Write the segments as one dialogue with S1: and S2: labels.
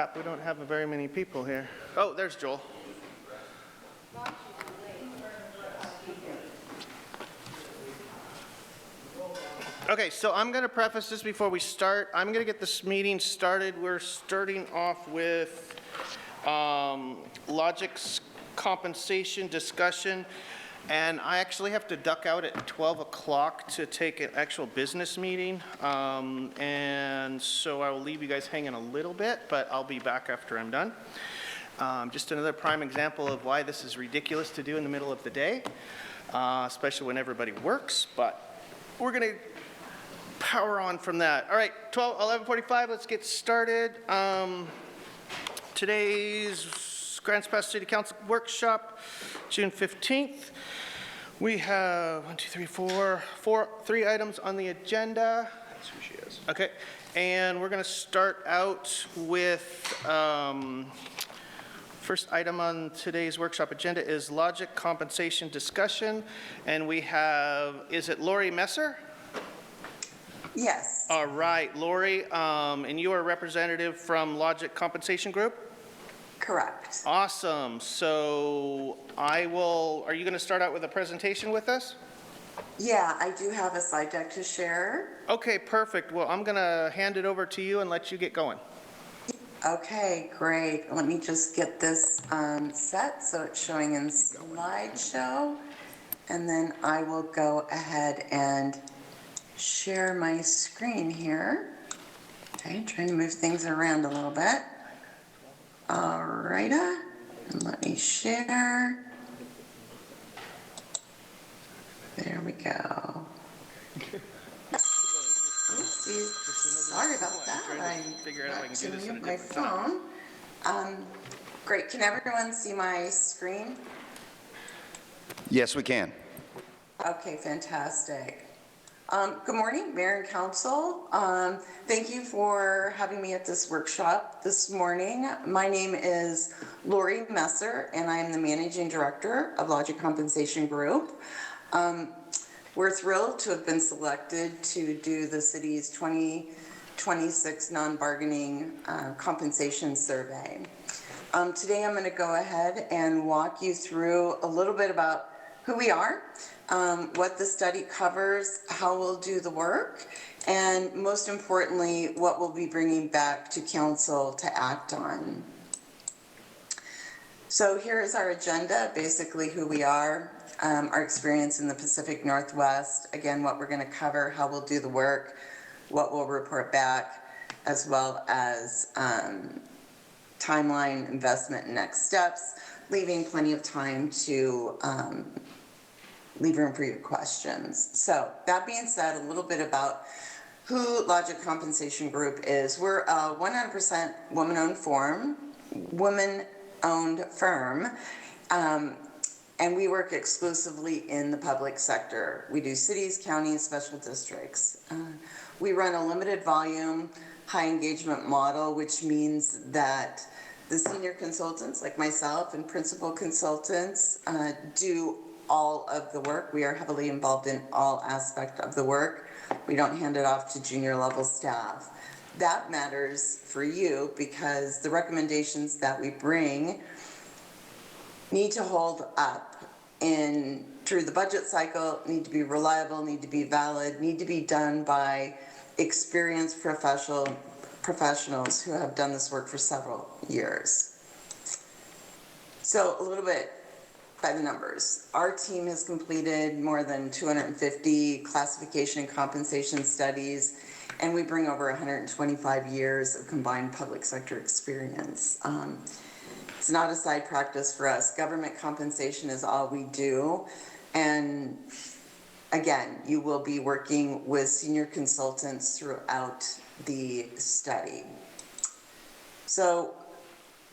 S1: We don't have very many people here. Oh, there's Joel. Okay, so I'm going to preface this before we start. I'm going to get this meeting started. We're starting off with Logic's compensation discussion. And I actually have to duck out at 12 o'clock to take an actual business meeting. And so I will leave you guys hanging a little bit, but I'll be back after I'm done. Just another prime example of why this is ridiculous to do in the middle of the day, especially when everybody works. But we're going to power on from that. All right, 11:45, let's get started. Today's Grants Pass City Council Workshop, June 15th. We have 3 items on the agenda. That's who she is. Okay, and we're going to start out with first item on today's workshop agenda is Logic compensation discussion, and we have, is it Lori Messer?
S2: Yes.
S1: All right, Lori, and you are a representative from Logic Compensation Group?
S2: Correct.
S1: Awesome. So are you going to start out with a presentation with us?
S2: Yeah, I do have a slide deck to share.
S1: Okay, perfect. Well, I'm going to hand it over to you and let you get going.
S2: Okay, great. Let me just get this set so it's showing in slideshow. And then I will go ahead and share my screen here. Okay, trying to move things around a little bit. All right, and let me share. There we go. Oopsies. Sorry about that. I got to mute my phone. Great. Can everyone see my screen?
S3: Yes, we can.
S2: Okay, fantastic. Good morning, Mayor and Council. Thank you for having me at this workshop this morning. My name is Lori Messer, and I am the Managing Director of Logic Compensation Group. We're thrilled to have been selected to do the city's 2026 non-bargaining compensation survey. Today I'm going to go ahead and walk you through a little bit about who we are, what the study covers, how we'll do the work, and most importantly, what we'll be bringing back to council to act on. So here's our agenda, basically who we are, our experience in the Pacific Northwest, again, what we're going to cover, how we'll do the work, what we'll report back, as well as timeline, investment, and next steps, leaving plenty of time to leave room for your questions. So that being said, a little bit about who Logic Compensation Group is. We're a 100% woman-owned firm, and we work exclusively in the public sector. We do cities, counties, special districts. We run a limited volume, high engagement model, which means that the senior consultants like myself and principal consultants do all of the work. We are heavily involved in all aspects of the work. We don't hand it off to junior level staff. That matters for you because the recommendations that we bring need to hold up through the budget cycle, need to be reliable, need to be valid, need to be done by experienced professionals who have done this work for several years. So a little bit by the numbers. Our team has completed more than 250 classification and compensation studies, and we bring over 125 years of combined public sector experience. It's not a side practice for us. Government compensation is all we do. And again, you will be working with senior consultants throughout the study. So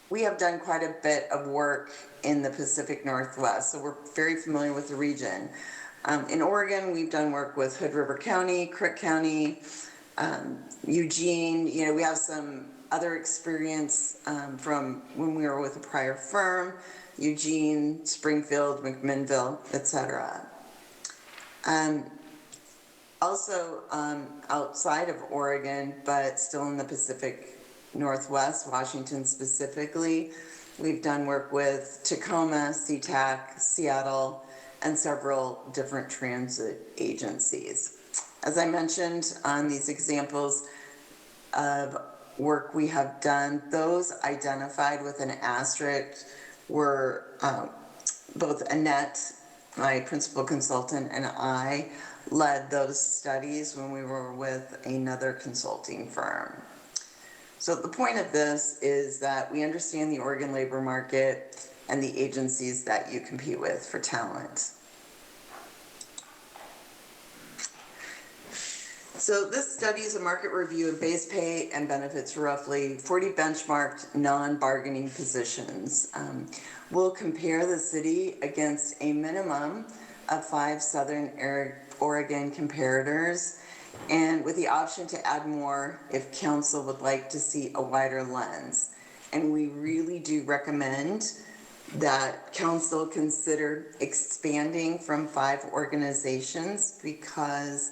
S2: we have done quite a bit of work in the Pacific Northwest, so we're very familiar with the region. In Oregon, we've done work with Hood River County, Crook County, Eugene. We have some other experience from when we were with a prior firm, Eugene, Springfield, McMinnville, etc. Also outside of Oregon, but still in the Pacific Northwest Washington specifically. We've done work with Tacoma, SeaTac, Seattle, and several different transit agencies. As I mentioned on these examples of work we have done, those identified with an asterisk were both Annette, my principal consultant, and I led those studies when we were with another consulting firm. So the point of this is that we understand the Oregon labor market and the agencies that you compete with for talent. So this study is a market review of base pay and benefits for roughly 40 benchmarked non-bargaining positions. We'll compare the city against a minimum of 5 Southern Oregon comparators, and with the option to add more if council would like to see a wider lens. And we really do recommend that council consider expanding from 5 organizations, because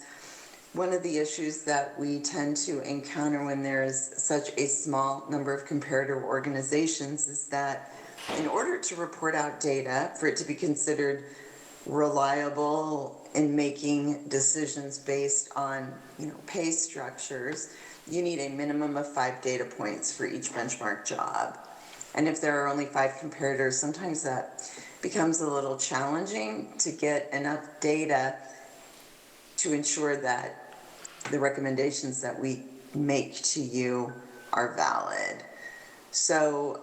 S2: one of the issues that we tend to encounter when there is such a small number of comparator organizations is that in order to report out data, for it to be considered reliable in making decisions based on, pay structures, you need a minimum of 5 data points for each benchmark job. And if there are only 5 comparators, sometimes that becomes a little challenging to get enough data to ensure that the recommendations that we make to you are valid. So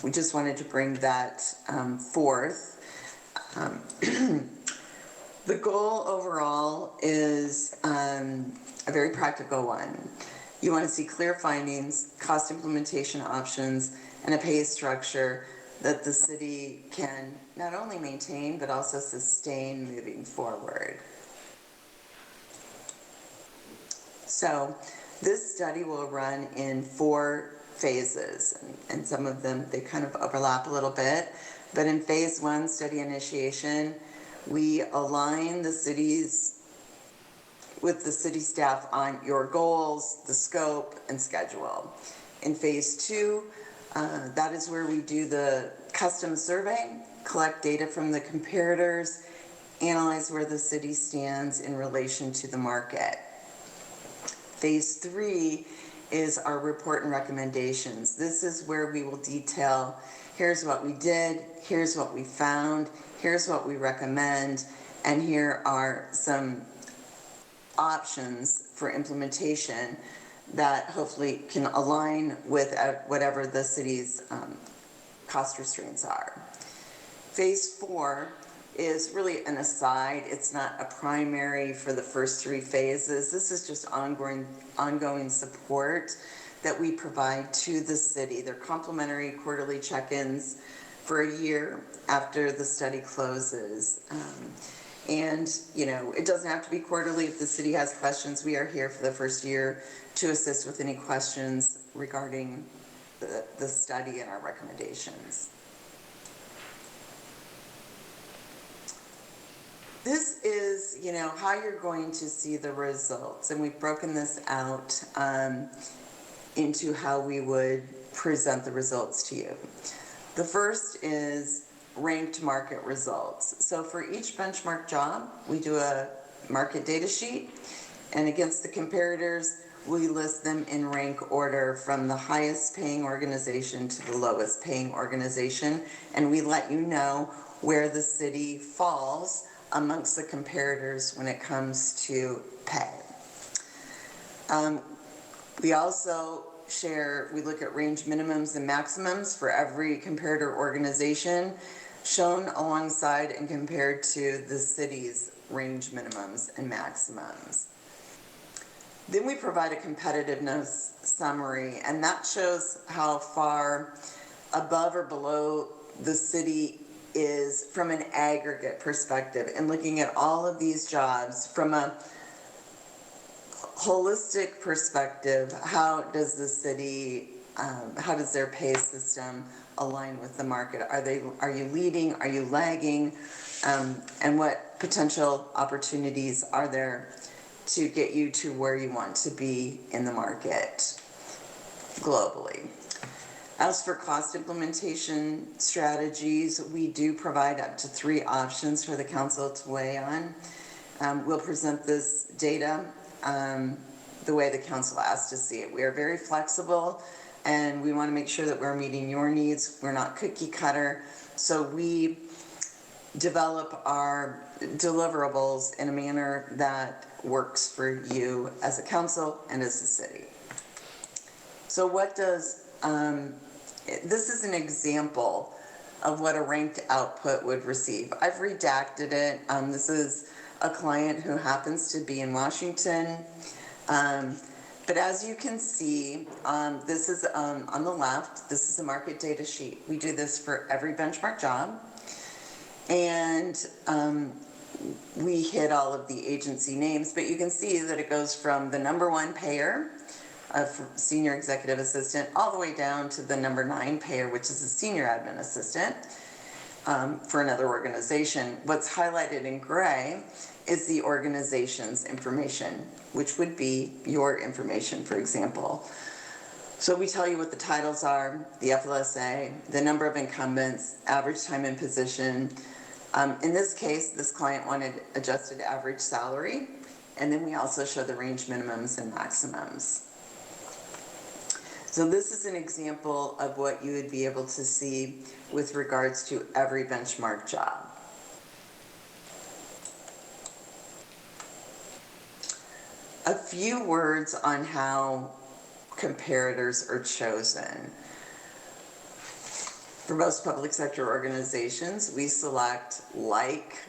S2: we just wanted to bring that forth. The goal overall is a very practical one. You want to see clear findings, cost implementation options, and a pay structure that the city can not only maintain but also sustain moving forward. So this study will run in 4 phases, and some of them, they kind of overlap a little bit. But in phase 1, study initiation, we align the cities with the city staff on your goals, the scope, and schedule. In phase 2, that is where we do the custom survey, collect data from the comparators, analyze where the city stands in relation to the market. Phase 3 is our report and recommendations. This is where we will detail, here's what we did, here's what we found, here's what we recommend, and here are some options for implementation that hopefully can align with whatever the city's cost restraints are. Phase 4 is really an aside. It's not a primary for the first 3 phases. This is just ongoing support that we provide to the city. They're complimentary quarterly check-ins for a year after the study closes. And it doesn't have to be quarterly. If the city has questions, we are here for the first year to assist with any questions regarding the study and our recommendations. This is, how you're going to see the results, and we've broken this out into how we would present the results to you. The first is ranked market results. So for each benchmark job, we do a market data sheet, and against the comparators, we list them in rank order from the highest paying organization to the lowest paying organization, and we let you know where the city falls amongst the comparators when it comes to pay. We also we look at range minimums and maximums for every comparator organization, shown alongside and compared to the city's range minimums and maximums. Then we provide a competitiveness summary, and that shows how far above or below the city is from an aggregate perspective, and looking at all of these jobs from a holistic perspective. How does the city, how does their pay system align with the market? Are you leading? Are you lagging? And what potential opportunities are there to get you to where you want to be in the market? globally. As for cost implementation strategies, we do provide up to 3 options for the council to weigh on. We'll present this data the way the council asked to see it. We are very flexible, and we want to make sure that we're meeting your needs. We're not cookie cutter, so we develop our deliverables in a manner that works for you as a council and as a city. So what does, this is an example of what a ranked output would receive. I've redacted it. This is a client who happens to be in Washington. But as you can see, this is on the left, this is a market data sheet. We do this for every benchmark job. And we hit all of the agency names, but you can see that it goes from the #1 payer, senior executive assistant, all the way down to the #9 payer, which is a senior admin assistant for another organization. What's highlighted in gray is the organization's information, which would be your information, for example. So we tell you what the titles are, the FLSA, the number of incumbents, average time in position. In this case, this client wanted adjusted average salary, and then we also show the range minimums and maximums. So this is an example of what you would be able to see with regards to every benchmark job. A few words on how comparators are chosen. For most public sector organizations, we select like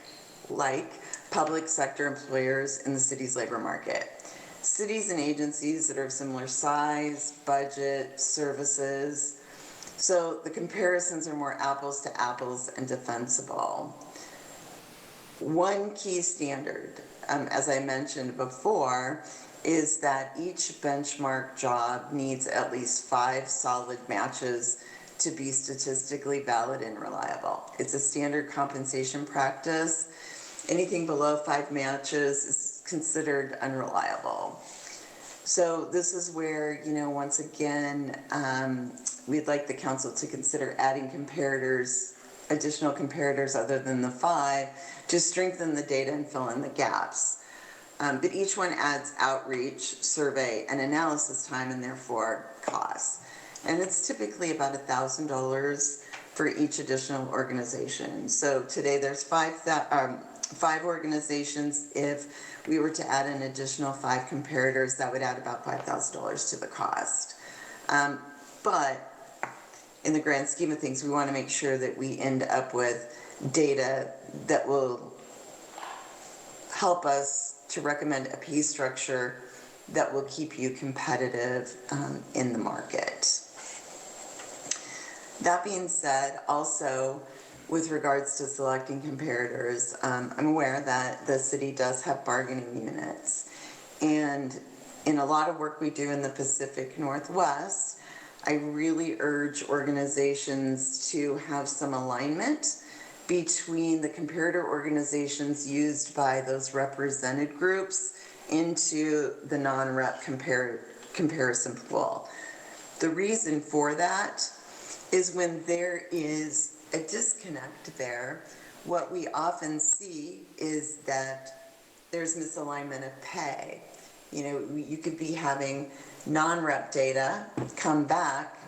S2: public sector employers in the city's labor market. Cities and agencies that are of similar size, budget, services. So the comparisons are more apples to apples and defensible. One key standard, as I mentioned before, is that each benchmark job needs at least 5 solid matches to be statistically valid and reliable. It's a standard compensation practice. Anything below 5 matches is considered unreliable. So this is where, once again, we'd like the council to consider adding comparators, additional comparators other than the 5, to strengthen the data and fill in the gaps. But each one adds outreach, survey, and analysis time, and therefore costs. And it's typically about $1,000 for each additional organization. So today there's 5 organizations. If we were to add an additional 5 comparators, that would add about $5,000 to the cost. But in the grand scheme of things, we want to make sure that we end up with data that will help us to recommend a pay structure that will keep you competitive in the market. That being said, also with regards to selecting comparators, I'm aware that the city does have bargaining units. And in a lot of work we do in the Pacific Northwest, I really urge organizations to have some alignment between the comparator organizations used by those represented groups into the non-rep comparison pool. The reason for that is when there is a disconnect there, what we often see is that there's misalignment of pay. You could be having non-rep data come back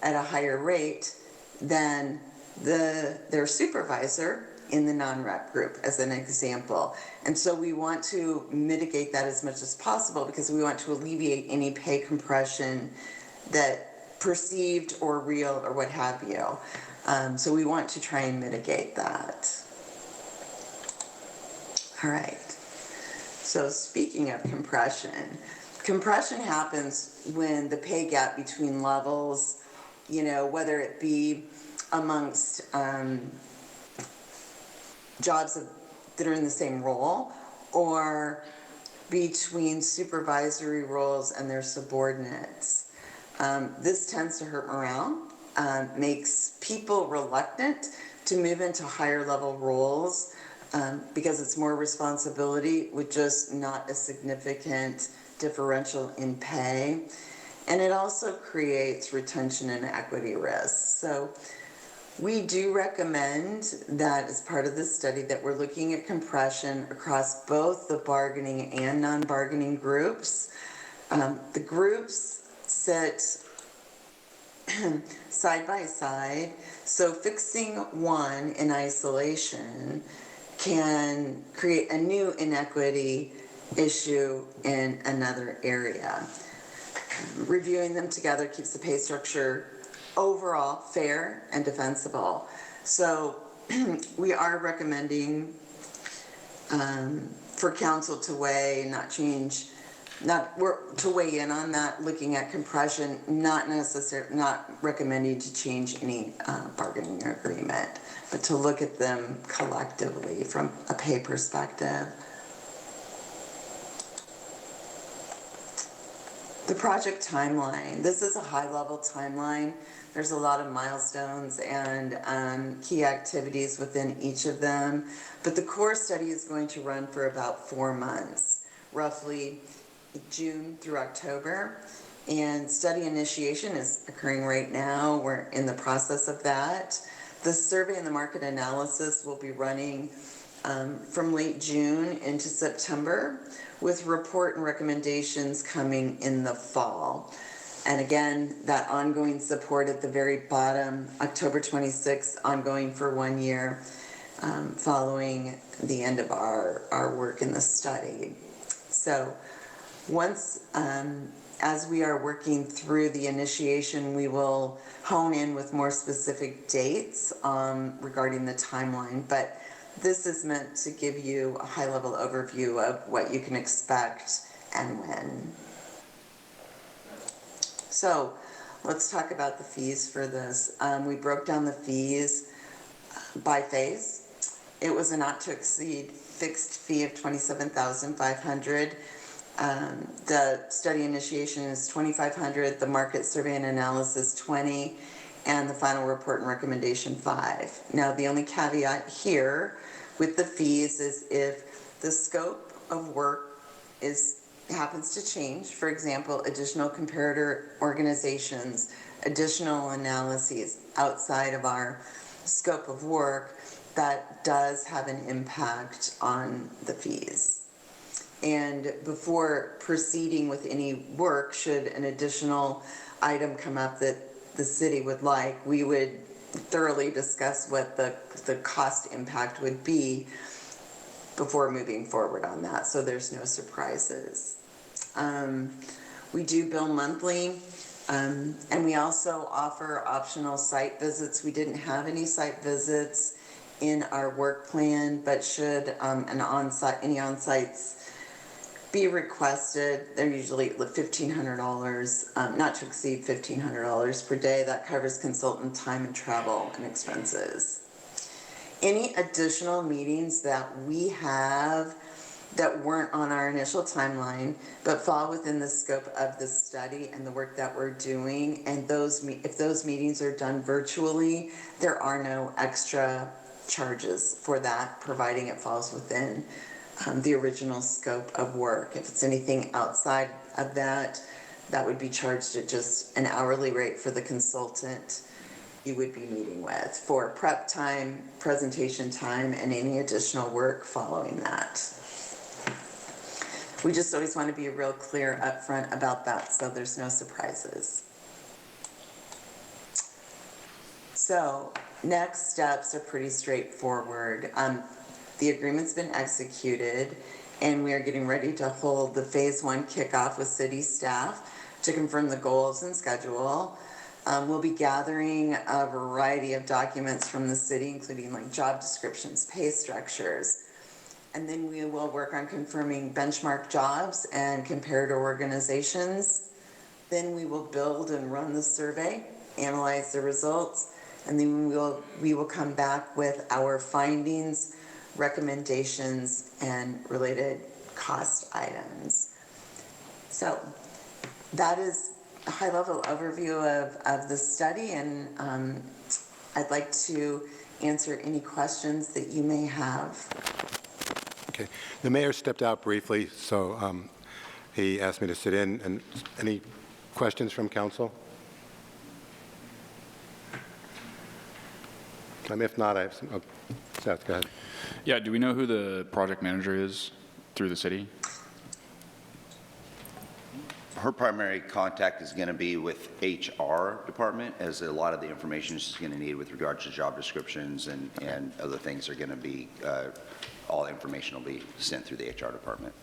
S2: at a higher rate than their supervisor in the non-rep group, as an example. And so we want to mitigate that as much as possible because we want to alleviate any pay compression that perceived or real or what have you. So we want to try and mitigate that. All right. So speaking of compression happens when the pay gap between levels, whether it be amongst jobs that are in the same role or between supervisory roles and their subordinates. This tends to hurt morale, makes people reluctant to move into higher level roles because it's more responsibility with just not a significant differential in pay. And it also creates retention and equity risks. So we do recommend that as part of this study that we're looking at compression across both the bargaining and non-bargaining groups. The groups sit side by side, so fixing one in isolation can create a new inequity issue in another area. Reviewing them together keeps the pay structure overall fair and defensible. So we are recommending for council to weigh, to weigh in on that, looking at compression, not recommending to change any bargaining agreement, but to look at them collectively from a pay perspective. The project timeline. This is a high-level timeline. There's a lot of milestones and key activities within each of them, but the core study is going to run for about 4 months, roughly June through October, and study initiation is occurring right now. We're in the process of that. The survey and the market analysis will be running from late June into September, with report and recommendations coming in the fall. And again, that ongoing support at the very bottom, October 26th, ongoing for 1 year, following the end of our work in the study. So once, as we are working through the initiation, we will hone in with more specific dates regarding the timeline, but this is meant to give you a high-level overview of what you can expect and when. So let's talk about the fees for this. We broke down the fees by phase. It was a not-to-exceed fixed fee of $27,500. The study initiation is $2,500, the market survey and analysis $20,000, and the final report and recommendation $5,000. Now, the only caveat here with the fees is if the scope of work happens to change, for example, additional comparator organizations, additional analyses outside of our scope of work, that does have an impact on the fees. And before proceeding with any work, should an additional item come up that the city would like, we would thoroughly discuss what the cost impact would be before moving forward on that, so there's no surprises. We do bill monthly, and we also offer optional site visits. We didn't have any site visits in our work plan, but should any on-sites be requested, they're usually $1,500, not to exceed $1,500 per day. That covers consultant time and travel and expenses. Any additional meetings that we have that weren't on our initial timeline but fall within the scope of the study and the work that we're doing, and if those meetings are done virtually, there are no extra charges for that, providing it falls within the original scope of work. If it's anything outside of that, that would be charged at just an hourly rate for the consultant you would be meeting with for prep time, presentation time, and any additional work following that. We just always want to be real clear up front about that so there's no surprises. So next steps are pretty straightforward. The agreement's been executed, and we are getting ready to hold the phase 1 kickoff with city staff to confirm the goals and schedule. We'll be gathering a variety of documents from the city, including like job descriptions, pay structures, and then we will work on confirming benchmark jobs and comparator organizations. Then we will build and run the survey, analyze the results, and then we will come back with our findings, recommendations, and related cost items. So that is a high-level overview of the study, and I'd like to answer any questions that you may have.
S4: Okay. The mayor stepped out briefly, so he asked me to sit in, and any Questions from council? If not, I have some, Seth, go ahead.
S5: Yeah, do we know who the project manager is through the city?
S3: Her primary contact is going to be with HR department, as a lot of the information she's going to need with regards to job descriptions and other things are going to be, all information will be sent through the HR department.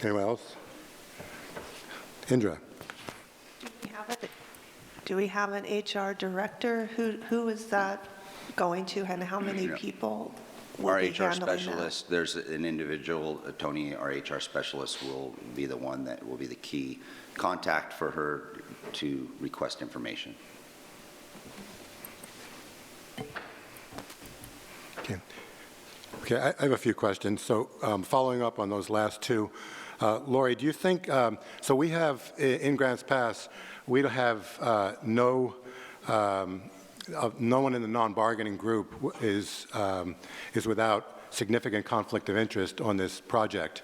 S4: Anyone else? Indra?
S6: Do we have an HR director? Who is that going to, and how many people will
S3: Our
S6: be
S3: HR
S6: handling that?
S3: specialist, there's an individual, Tony, our HR specialist will be the one that will be the key contact for her to request information.
S4: Okay, I have a few questions. So following up on those last two, Lori, do you think, so we have, in Grants Pass, we have no one in the non-bargaining group is without significant conflict of interest on this project.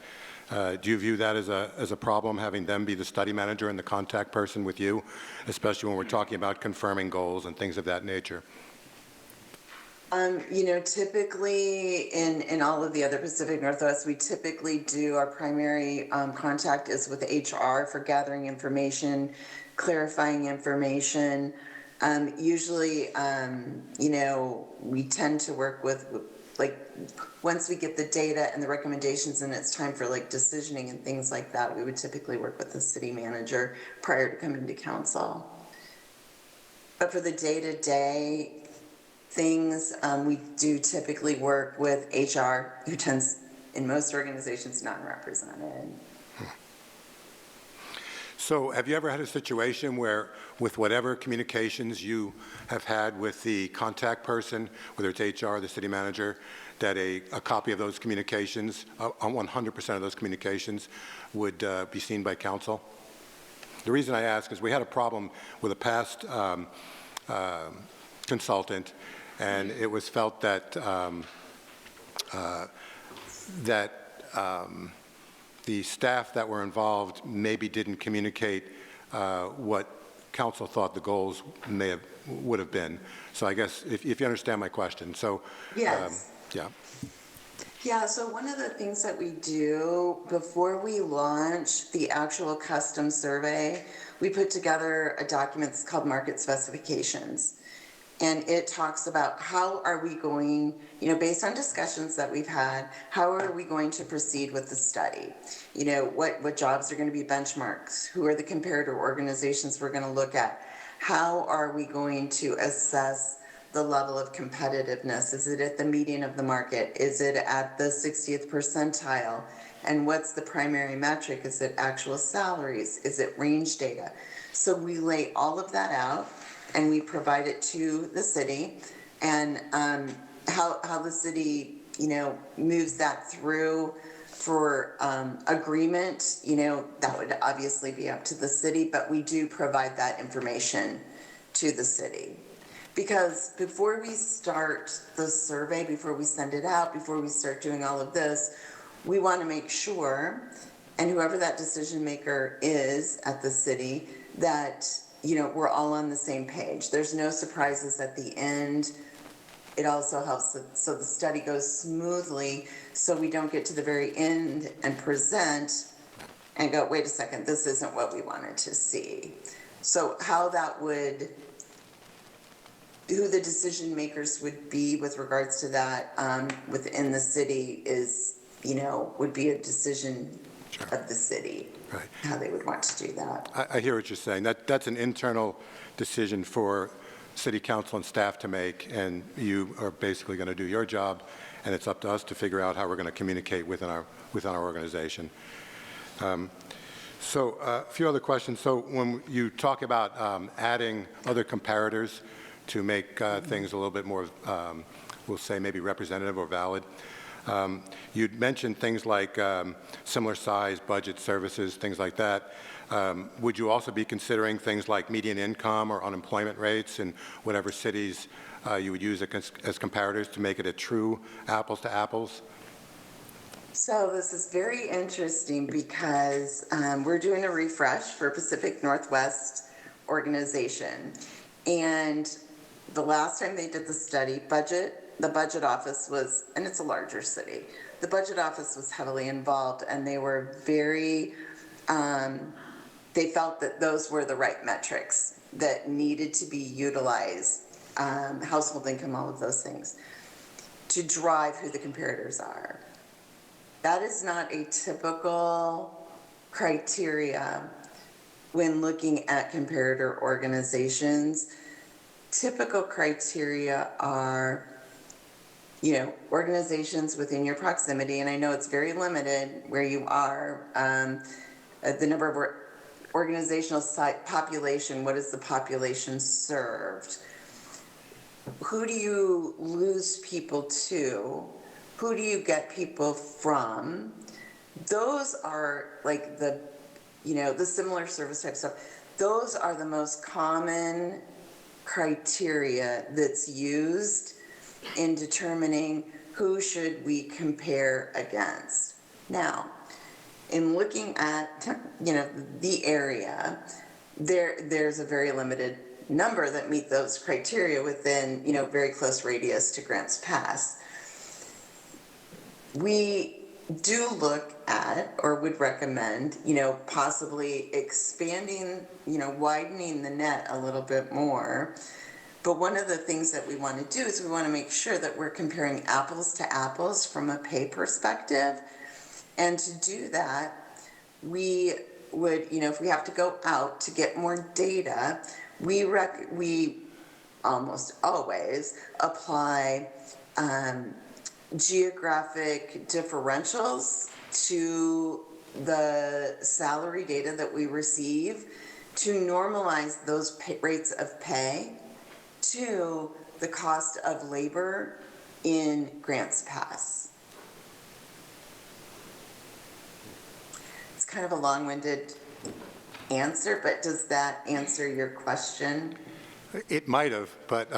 S4: Do you view that as a problem, having them be the study manager and the contact person with you, especially when we're talking about confirming goals and things of that nature?
S2: You know, typically in all of the other Pacific Northwest, we typically do our primary contact is with HR for gathering information, clarifying information. Usually, you know, we tend to work with, like, once we get the data and the recommendations and it's time for like decisioning and things like that, we would typically work with the city manager prior to coming to council. But for the day-to-day things, we do typically work with HR, who tends, in most organizations, non-represented.
S4: So have you ever had a situation where, with whatever communications you have had with the contact person, whether it's HR or the city manager, that a copy of those communications, 100% of those communications, would be seen by council? The reason I ask is we had a problem with a past consultant, and it was felt that the staff that were involved maybe didn't communicate what council thought the goals would have been. So I guess if you understand my question. So
S2: Yes.
S4: yeah.
S2: Yeah, so one of the things that we do before we launch the actual custom survey, we put together a document that's called Market Specifications. And it talks about how are we going, you know, based on discussions that we've had, how are we going to proceed with the study? You know, what jobs are going to be benchmarks? Who are the comparator organizations we're going to look at? How are we going to assess the level of competitiveness? Is it at the median of the market? Is it at the 60th percentile? And what's the primary metric? Is it actual salaries? Is it range data? So we lay all of that out and we provide it to the city, and how the city, you know, moves that through for agreement, you know, that would obviously be up to the city, but we do provide that information to the city. Because before we start the survey, before we send it out, before we start doing all of this, we want to make sure, and whoever that decision maker is at the city, that, you know, we're all on the same page. There's no surprises at the end. It also helps so the study goes smoothly, so we don't get to the very end and present and go, wait a second, this isn't what we wanted to see. So how that would, who the decision makers would be with regards to that within the city is, you know, would be a decision of the city.
S4: Right.
S2: How they would want to do that.
S4: I hear what you're saying. That's an internal decision for city council and staff to make, and you are basically going to do your job, and it's up to us to figure out how we're going to communicate within our organization. So a few other questions. So when you talk about adding other comparators to make things a little bit more, we'll say maybe representative or valid, you'd mentioned things like similar size, budget, services, things like that. Would you also be considering things like median income or unemployment rates in whatever cities you would use as comparators to make it a true apples to apples?
S2: So this is very interesting because we're doing a refresh for Pacific Northwest organization. And the last time they did the study, the budget office was, and it's a larger city, the budget office was heavily involved, and they were very, they felt that those were the right metrics that needed to be utilized, household income, all of those things, to drive who the comparators are. That is not a typical criteria when looking at comparator organizations. Typical criteria are, organizations within your proximity, and I know it's very limited where you are, the number of organizational population, what is the population served? Who do you lose people to? Who do you get people from? Those are like the similar service type stuff. Those are the most common criteria that's used in determining who should we compare against. Now, in looking at, the area, there's a very limited number that meet those criteria within, very close radius to Grants Pass. We do look at, or would recommend, possibly expanding, widening the net a little bit more. But one of the things that we want to do is we want to make sure that we're comparing apples to apples from a pay perspective. And to do that, we would, if we have to go out to get more data, we almost always apply geographic differentials to the salary data that we receive to normalize those rates of pay to the cost of labor in Grants Pass. It's kind of a long-winded answer, but does that answer your question?
S4: It might have, but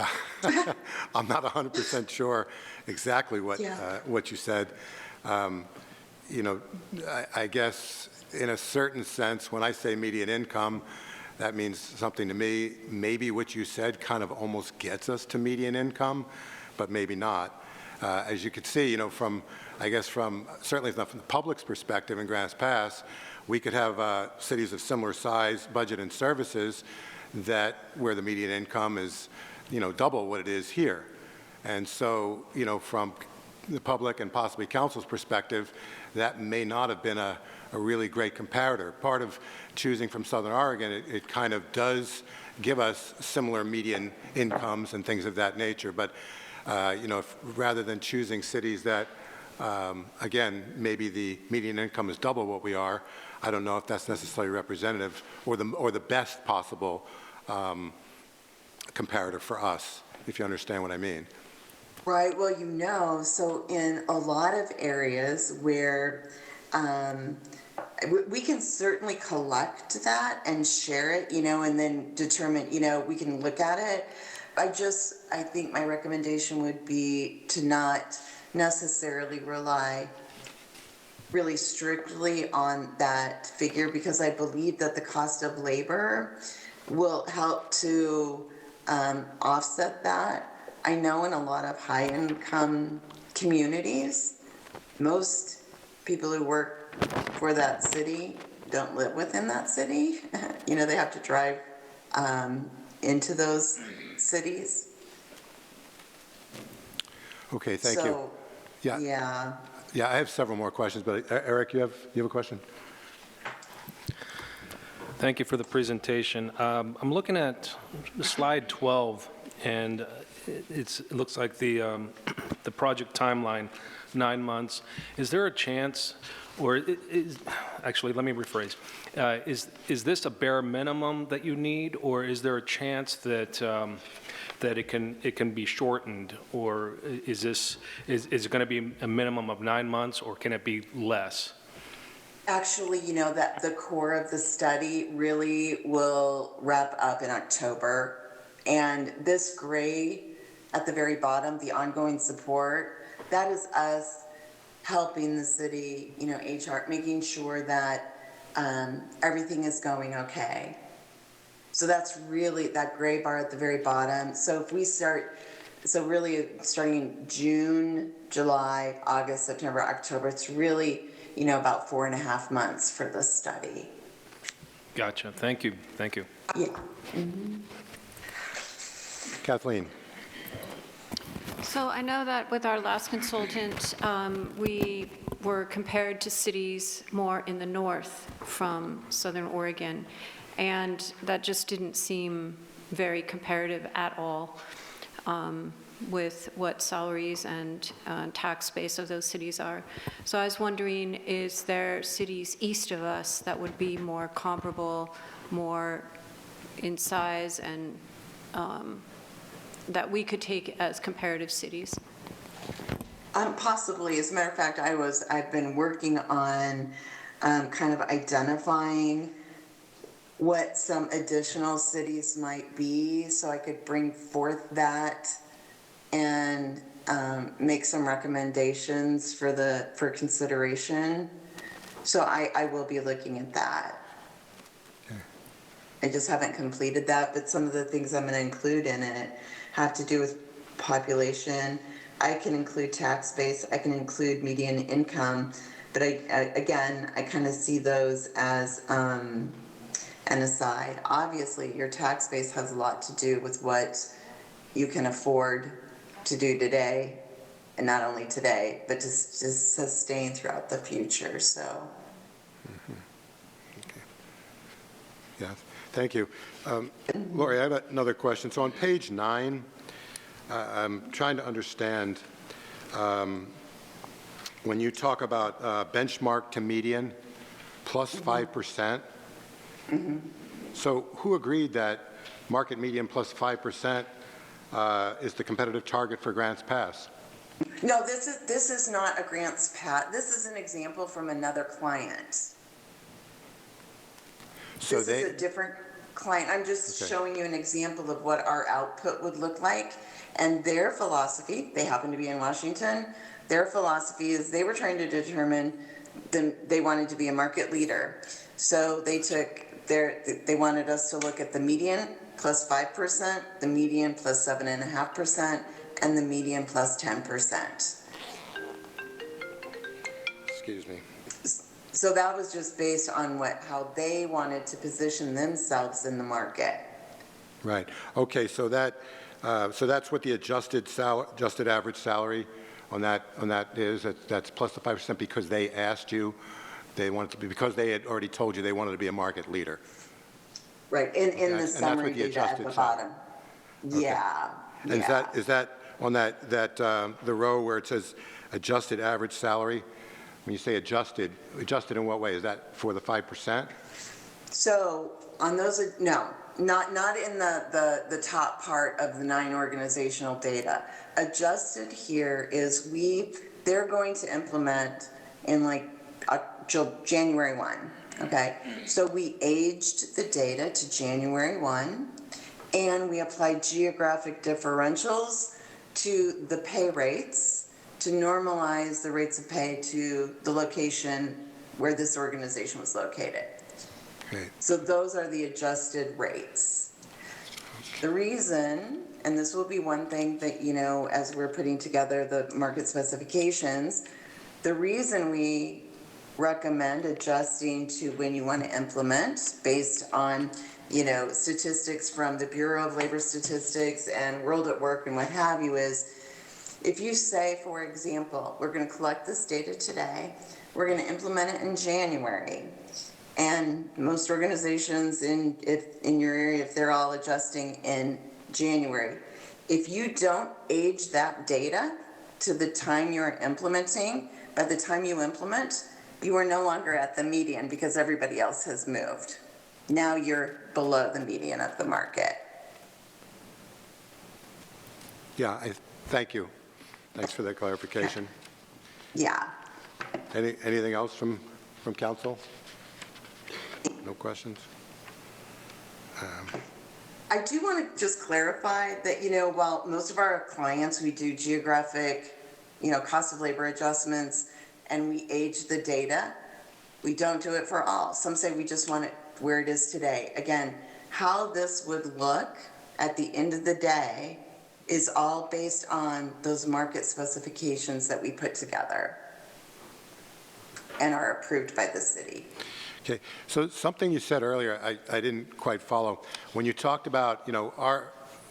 S4: I'm not 100% sure exactly what you said. I guess in a certain sense, when I say median income, that means something to me. Maybe what you said kind of almost gets us to median income, but maybe not. As you could see, certainly from the public's perspective in Grants Pass, we could have cities of similar size, budget, and services where the median income is, double what it is here. And so, from the public and possibly council's perspective, that may not have been a really great comparator. Part of choosing from Southern Oregon, it kind of does give us similar median incomes and things of that nature. But, rather than choosing cities that, again, maybe the median income is double what we are, I don't know if that's necessarily representative or the best possible comparator for us, if you understand what I mean.
S2: Right, well, so in a lot of areas where we can certainly collect that and share it, and then determine, we can look at it. I think my recommendation would be to not necessarily rely really strictly on that figure, because I believe that the cost of labor will help to offset that. I know in a lot of high-income communities, most people who work for that city don't live within that city. They have to drive into those cities.
S4: Okay, thank you.
S2: Yeah.
S4: Yeah, I have several more questions, but Eric, you have a question?
S7: Thank you for the presentation. I'm looking at slide 12, and it looks like the project timeline, 9 months. Is there a chance, actually, let me rephrase. Is this a bare minimum that you need, or is there a chance that it can be shortened, or is it going to be a minimum of 9 months, or can it be less?
S2: Actually, that the core of the study really will wrap up in October. And this gray at the very bottom, the ongoing support, that is us helping the city, HR, making sure that everything is going okay. So that's really that gray bar at the very bottom. So if we really starting June, July, August, September, October, it's really, about 4.5 months for the study.
S7: Gotcha. Thank you. Thank you.
S2: Yeah.
S4: Kathleen?
S8: So I know that with our last consultant, we were compared to cities more in the north from Southern Oregon, and that just didn't seem very comparative at all with what salaries and tax base of those cities are. So I was wondering, is there cities east of us that would be more comparable, more in size, and that we could take as comparative cities?
S2: Possibly. As a matter of fact, I've been working on kind of identifying what some additional cities might be, so I could bring forth that and make some recommendations for consideration. So I will be looking at that.
S4: Okay.
S2: I just haven't completed that, but some of the things I'm going to include in it have to do with population. I can include tax base, I can include median income, but I kind of see those as an aside. Obviously, your tax base has a lot to do with what you can afford to do today, and not only today, but to sustain throughout the future, so.
S4: Okay. Yeah, thank you. Lori, I have another question. So on page 9, I'm trying to understand when you talk about benchmark to median plus 5%. So who agreed that market median plus 5% is the competitive target for Grants Pass?
S2: No, this is not a Grants Pass. This is an example from another client.
S4: So
S2: This is a different client. I'm just
S4: Okay.
S2: showing you an example of what our output would look like. And their philosophy, they happen to be in Washington, their philosophy is they were trying to determine they wanted to be a market leader. So they wanted us to look at the median plus 5%, the median plus 7.5%, and the median plus 10%.
S4: Excuse me.
S2: So that was just based on how they wanted to position themselves in the market.
S4: Right. Okay. So that's what the adjusted average salary on that is. That's plus the 5% because they asked you. They wanted to be, because they had already told you they wanted to be a market leader.
S2: Right. In the
S4: that's
S2: summary
S4: what the
S2: data at the
S4: adjusted
S2: bottom.
S4: Okay.
S2: Yeah.
S4: And
S2: yeah.
S4: is that on the row where it says adjusted average salary? When you say adjusted in what way? Is that for the 5%?
S2: So on those, no, not in the top part of the 9 organizational data. Adjusted here is they're going to implement in January 1. Okay, so we aged the data to January 1, and we applied geographic differentials to the pay rates to normalize the rates of pay to the location where this organization was located.
S4: Okay.
S2: So those are the adjusted rates. The reason, and this will be one thing that, as we're putting together the market specifications, the reason we recommend adjusting to when you want to implement based on, statistics from the Bureau of Labor Statistics and World at Work and what have you is, if you say, for example, we're going to collect this data today, we're going to implement it in January, and most organizations in your area, if they're all adjusting in January, if you don't age that data to the time you're implementing, by the time you implement, you are no longer at the median because everybody else has moved. Now you're below the median of the market.
S4: Yeah, thank you. Thanks for that clarification.
S2: Yeah.
S4: Anything else from council? No questions?
S2: I do want to just clarify that, while most of our clients, we do geographic, cost of labor adjustments, and we age the data. We don't do it for all. Some say we just want it where it is today. Again, how this would look at the end of the day is all based on those market specifications that we put together and are approved by the city.
S4: Okay, so something you said earlier, I didn't quite follow. When you talked about, you know,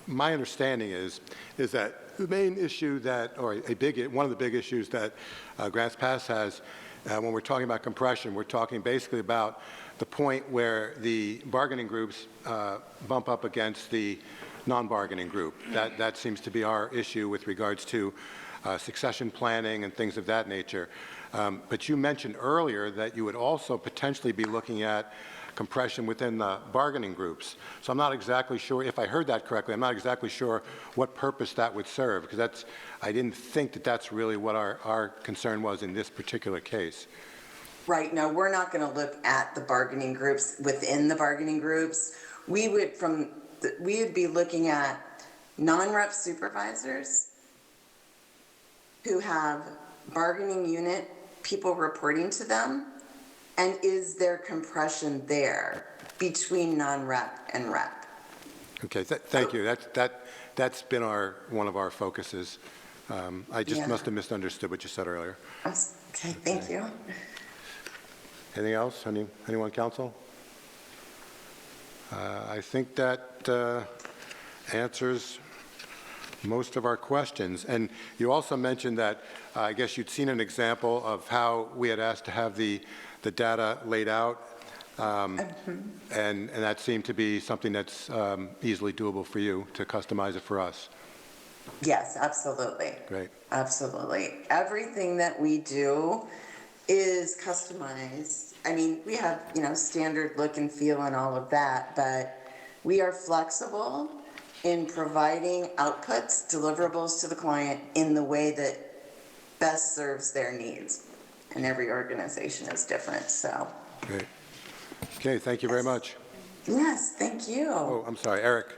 S4: my understanding is that the main issue that, or one of the big issues that Grants Pass has, when we're talking about compression, we're talking basically about the point where the bargaining groups bump up against the non-bargaining group. That seems to be our issue with regards to succession planning and things of that nature. But you mentioned earlier that you would also potentially be looking at compression within the bargaining groups. So I'm not exactly sure, if I heard that correctly, I'm not exactly sure what purpose that would serve, because I didn't think that that's really what our concern was in this particular case.
S2: Right, no, we're not going to look at the bargaining groups within the bargaining groups. We would be looking at non-rep supervisors who have bargaining unit people reporting to them, and is there compression there between non-rep and rep?
S4: Okay, thank you. That's been one of our focuses. I just must have misunderstood what you said earlier.
S2: Okay, thank you.
S4: Anything else? Anyone, council? I think that answers most of our questions. And you also mentioned that I guess you'd seen an example of how we had asked to have the data laid out, and that seemed to be something that's easily doable for you to customize it for us.
S2: Yes, absolutely.
S4: Great.
S2: Absolutely. Everything that we do is customized. I mean, we have, standard look and feel and all of that, but we are flexible in providing outputs, deliverables to the client in the way that best serves their needs. And every organization is different, so.
S4: Great. Okay, thank you very much.
S2: Yes, thank you.
S4: Oh, I'm sorry, Eric.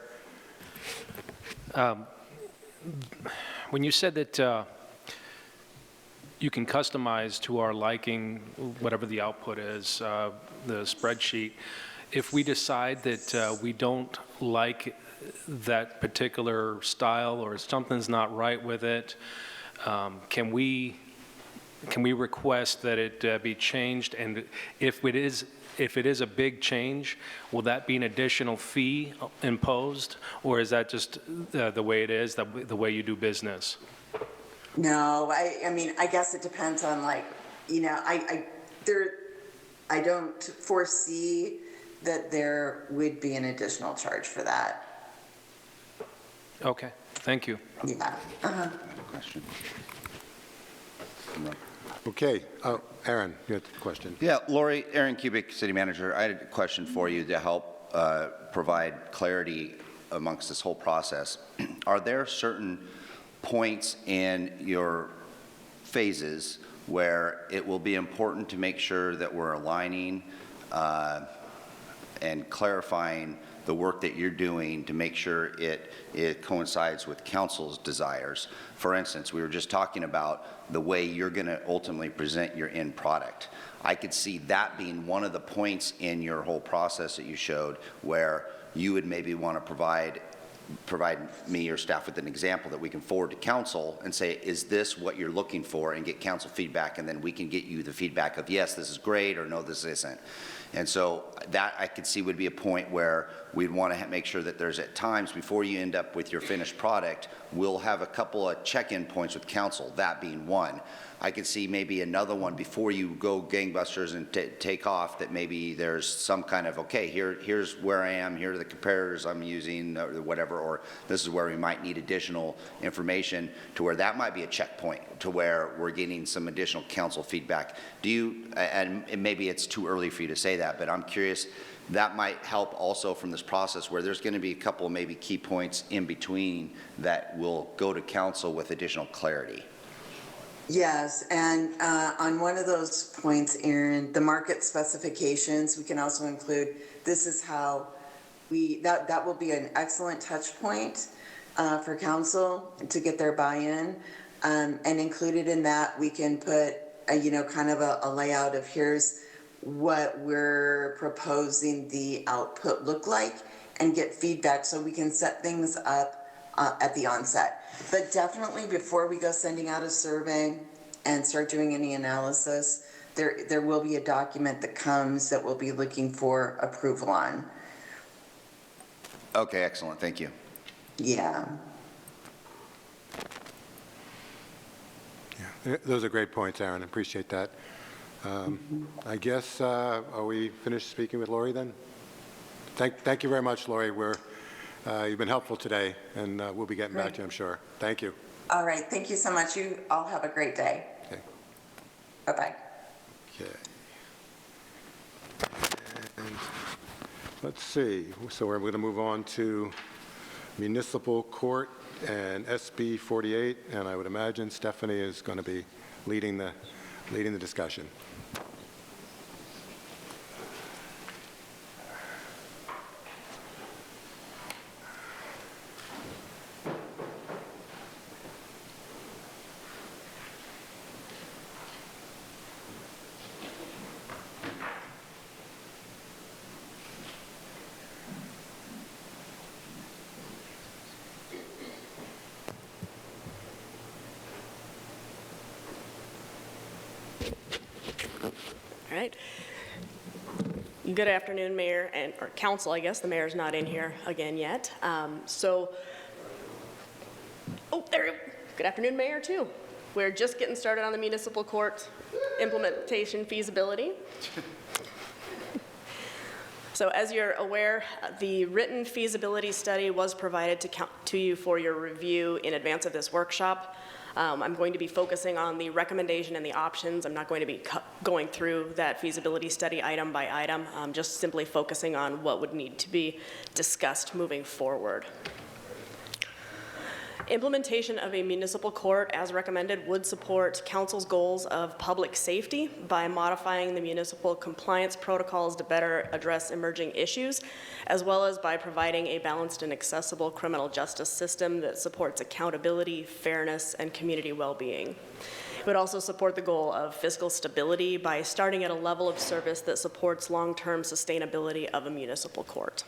S7: When you said that you can customize to our liking whatever the output is, the spreadsheet, if we decide that we don't like that particular style or something's not right with it, can we request that it be changed? And if it is a big change, will that be an additional fee imposed, or is that just the way it is, the way you do business?
S2: No, I mean, I guess it depends on I don't foresee that there would be an additional charge for that.
S7: Okay, thank you.
S2: Yeah.
S3: Question?
S4: Okay, Aaron, you had a question.
S3: Yeah, Lori, Aaron Kubik, City Manager, I had a question for you to help provide clarity amongst this whole process. Are there certain points in your phases where it will be important to make sure that we're aligning and clarifying the work that you're doing to make sure it coincides with council's desires? For instance, we were just talking about the way you're going to ultimately present your end product. I could see that being one of the points in your whole process that you showed where you would maybe want to provide me or staff with an example that we can forward to council and say, is this what you're looking for, and get council feedback, and then we can get you the feedback of, yes, this is great, or no, this isn't. And so that I could see would be a point where we'd want to make sure that there's at times before you end up with your finished product, we'll have a couple of check-in points with council, that being one. I could see maybe another one before you go gangbusters and take off, that maybe there's some kind of, okay, here's where I am, here are the comparators I'm using, or whatever, or this is where we might need additional information, to where that might be a checkpoint to where we're getting some additional council feedback. Do you, and maybe it's too early for you to say that, but I'm curious, that might help also from this process where there's going to be a couple of maybe key points in between that will go to council with additional clarity.
S2: Yes, and on one of those points, Aaron, the market specifications, we can also include, this is how that will be an excellent touch point for council to get their buy-in. And included in that, we can put kind of a layout of here's what we're proposing the output look like and get feedback so we can set things up at the onset. But definitely before we go sending out a survey and start doing any analysis, there will be a document that comes that we'll be looking for approval on.
S3: Okay, excellent, thank you.
S2: Yeah.
S4: Yeah, those are great points, Aaron. I appreciate that. I guess, are we finished speaking with Lori then? Thank you very much, Lori. You've been helpful today, and we'll be getting back to you, I'm sure. Thank you.
S2: All right. Thank you so much. You all have a great day.
S4: Okay.
S2: Bye-bye.
S4: Okay. And let's see. So we're going to move on to Municipal Court and SB 48, and I would imagine Stephanie is going to be leading the discussion.
S9: All right. Good afternoon, Mayor or Council, I guess. The Mayor's not in here again yet. Good afternoon, Mayor, too. We're just getting started on the municipal court implementation feasibility. So as you're aware, the written feasibility study was provided to you for your review in advance of this workshop. I'm going to be focusing on the recommendation and the options. I'm not going to be going through that feasibility study item by item. I'm just simply focusing on what would need to be discussed moving forward. Implementation of a municipal court, as recommended, would support council's goals of public safety by modifying the municipal compliance protocols to better address emerging issues, as well as by providing a balanced and accessible criminal justice system that supports accountability, fairness, and community well-being. It would also support the goal of fiscal stability by starting at a level of service that supports long-term sustainability of a municipal court.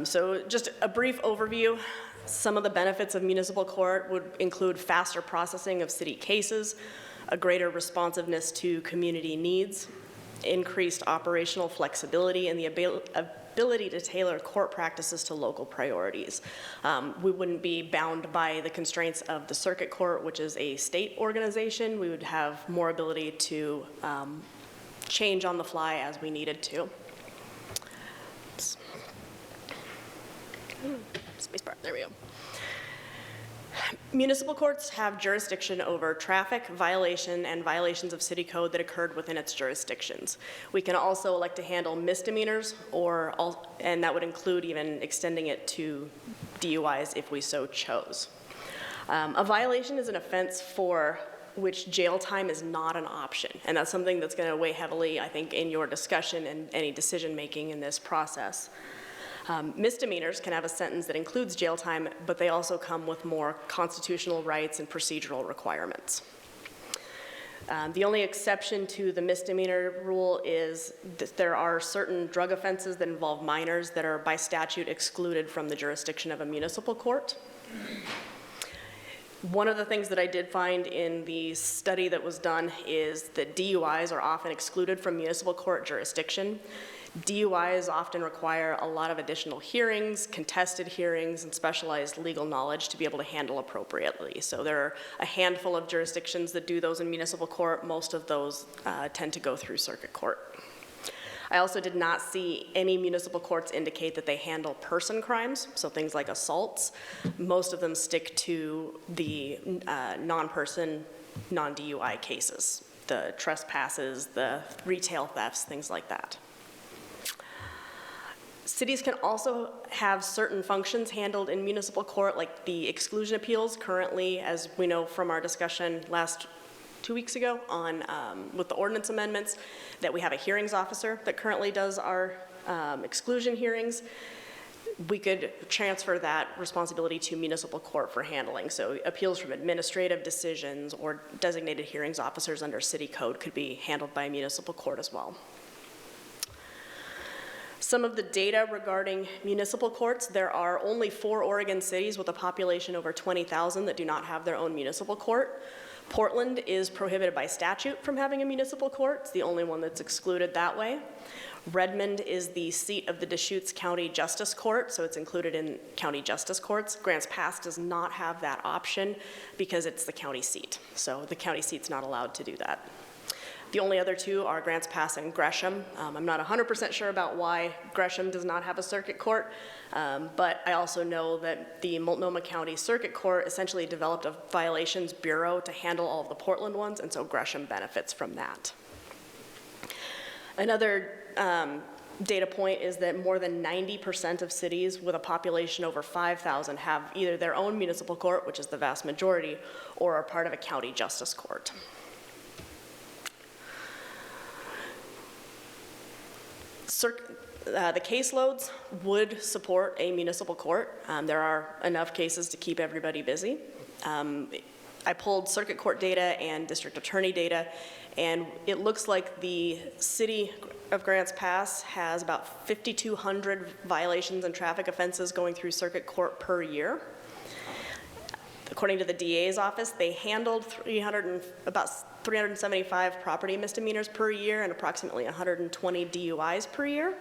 S9: So just a brief overview. Some of the benefits of municipal court would include faster processing of city cases, a greater responsiveness to community needs, increased operational flexibility, and the ability to tailor court practices to local priorities. We wouldn't be bound by the constraints of the circuit court, which is a state organization. We would have more ability to change on the fly as we needed to. Spacebar, there we go. Municipal courts have jurisdiction over traffic violation and violations of city code that occurred within its jurisdictions. We can also elect to handle misdemeanors, and that would include even extending it to DUIs if we so chose. A violation is an offense for which jail time is not an option, and that's something that's going to weigh heavily, I think, in your discussion and any decision-making in this process. Misdemeanors can have a sentence that includes jail time, but they also come with more constitutional rights and procedural requirements. The only exception to the misdemeanor rule is that there are certain drug offenses that involve minors that are by statute excluded from the jurisdiction of a municipal court. One of the things that I did find in the study that was done is that DUIs are often excluded from municipal court jurisdiction. DUIs often require a lot of additional hearings, contested hearings, and specialized legal knowledge to be able to handle appropriately. So there are a handful of jurisdictions that do those in municipal court. Most of those tend to go through circuit court. I also did not see any municipal courts indicate that they handle person crimes, so things like assaults. Most of them stick to the non-person, non-DUI cases, the trespasses, the retail thefts, things like that. Cities can also have certain functions handled in municipal court, like the exclusion appeals. Currently, as we know from our discussion 2 weeks ago on with the ordinance amendments, that we have a hearings officer that currently does our exclusion hearings. we could transfer that responsibility to municipal court for handling. So appeals from administrative decisions or designated hearings officers under city code could be handled by municipal court as well. Some of the data regarding municipal courts, there are only 4 Oregon cities with a population over 20,000 that do not have their own municipal court. Portland is prohibited by statute from having a municipal court. It's the only one that's excluded that way. Redmond is the seat of the Deschutes County Justice Court, so it's included in county justice courts. Grants Pass does not have that option because it's the county seat, so the county seat's not allowed to do that. The only other 2 are Grants Pass and Gresham. I'm not 100% sure about why Gresham does not have a circuit court, but I also know that the Multnomah County Circuit Court essentially developed a violations bureau to handle all of the Portland ones, and so Gresham benefits from that. Another data point is that more than 90% of cities with a population over 5,000 have either their own municipal court, which is the vast majority, or are part of a county justice court. The caseloads would support a municipal court. There are enough cases to keep everybody busy. I pulled circuit court data and district attorney data, and it looks like the city of Grants Pass has about 5,200 violations and traffic offenses going through circuit court per year. According to the DA's office, they handled about 375 property misdemeanors per year and approximately 120 DUIs per year.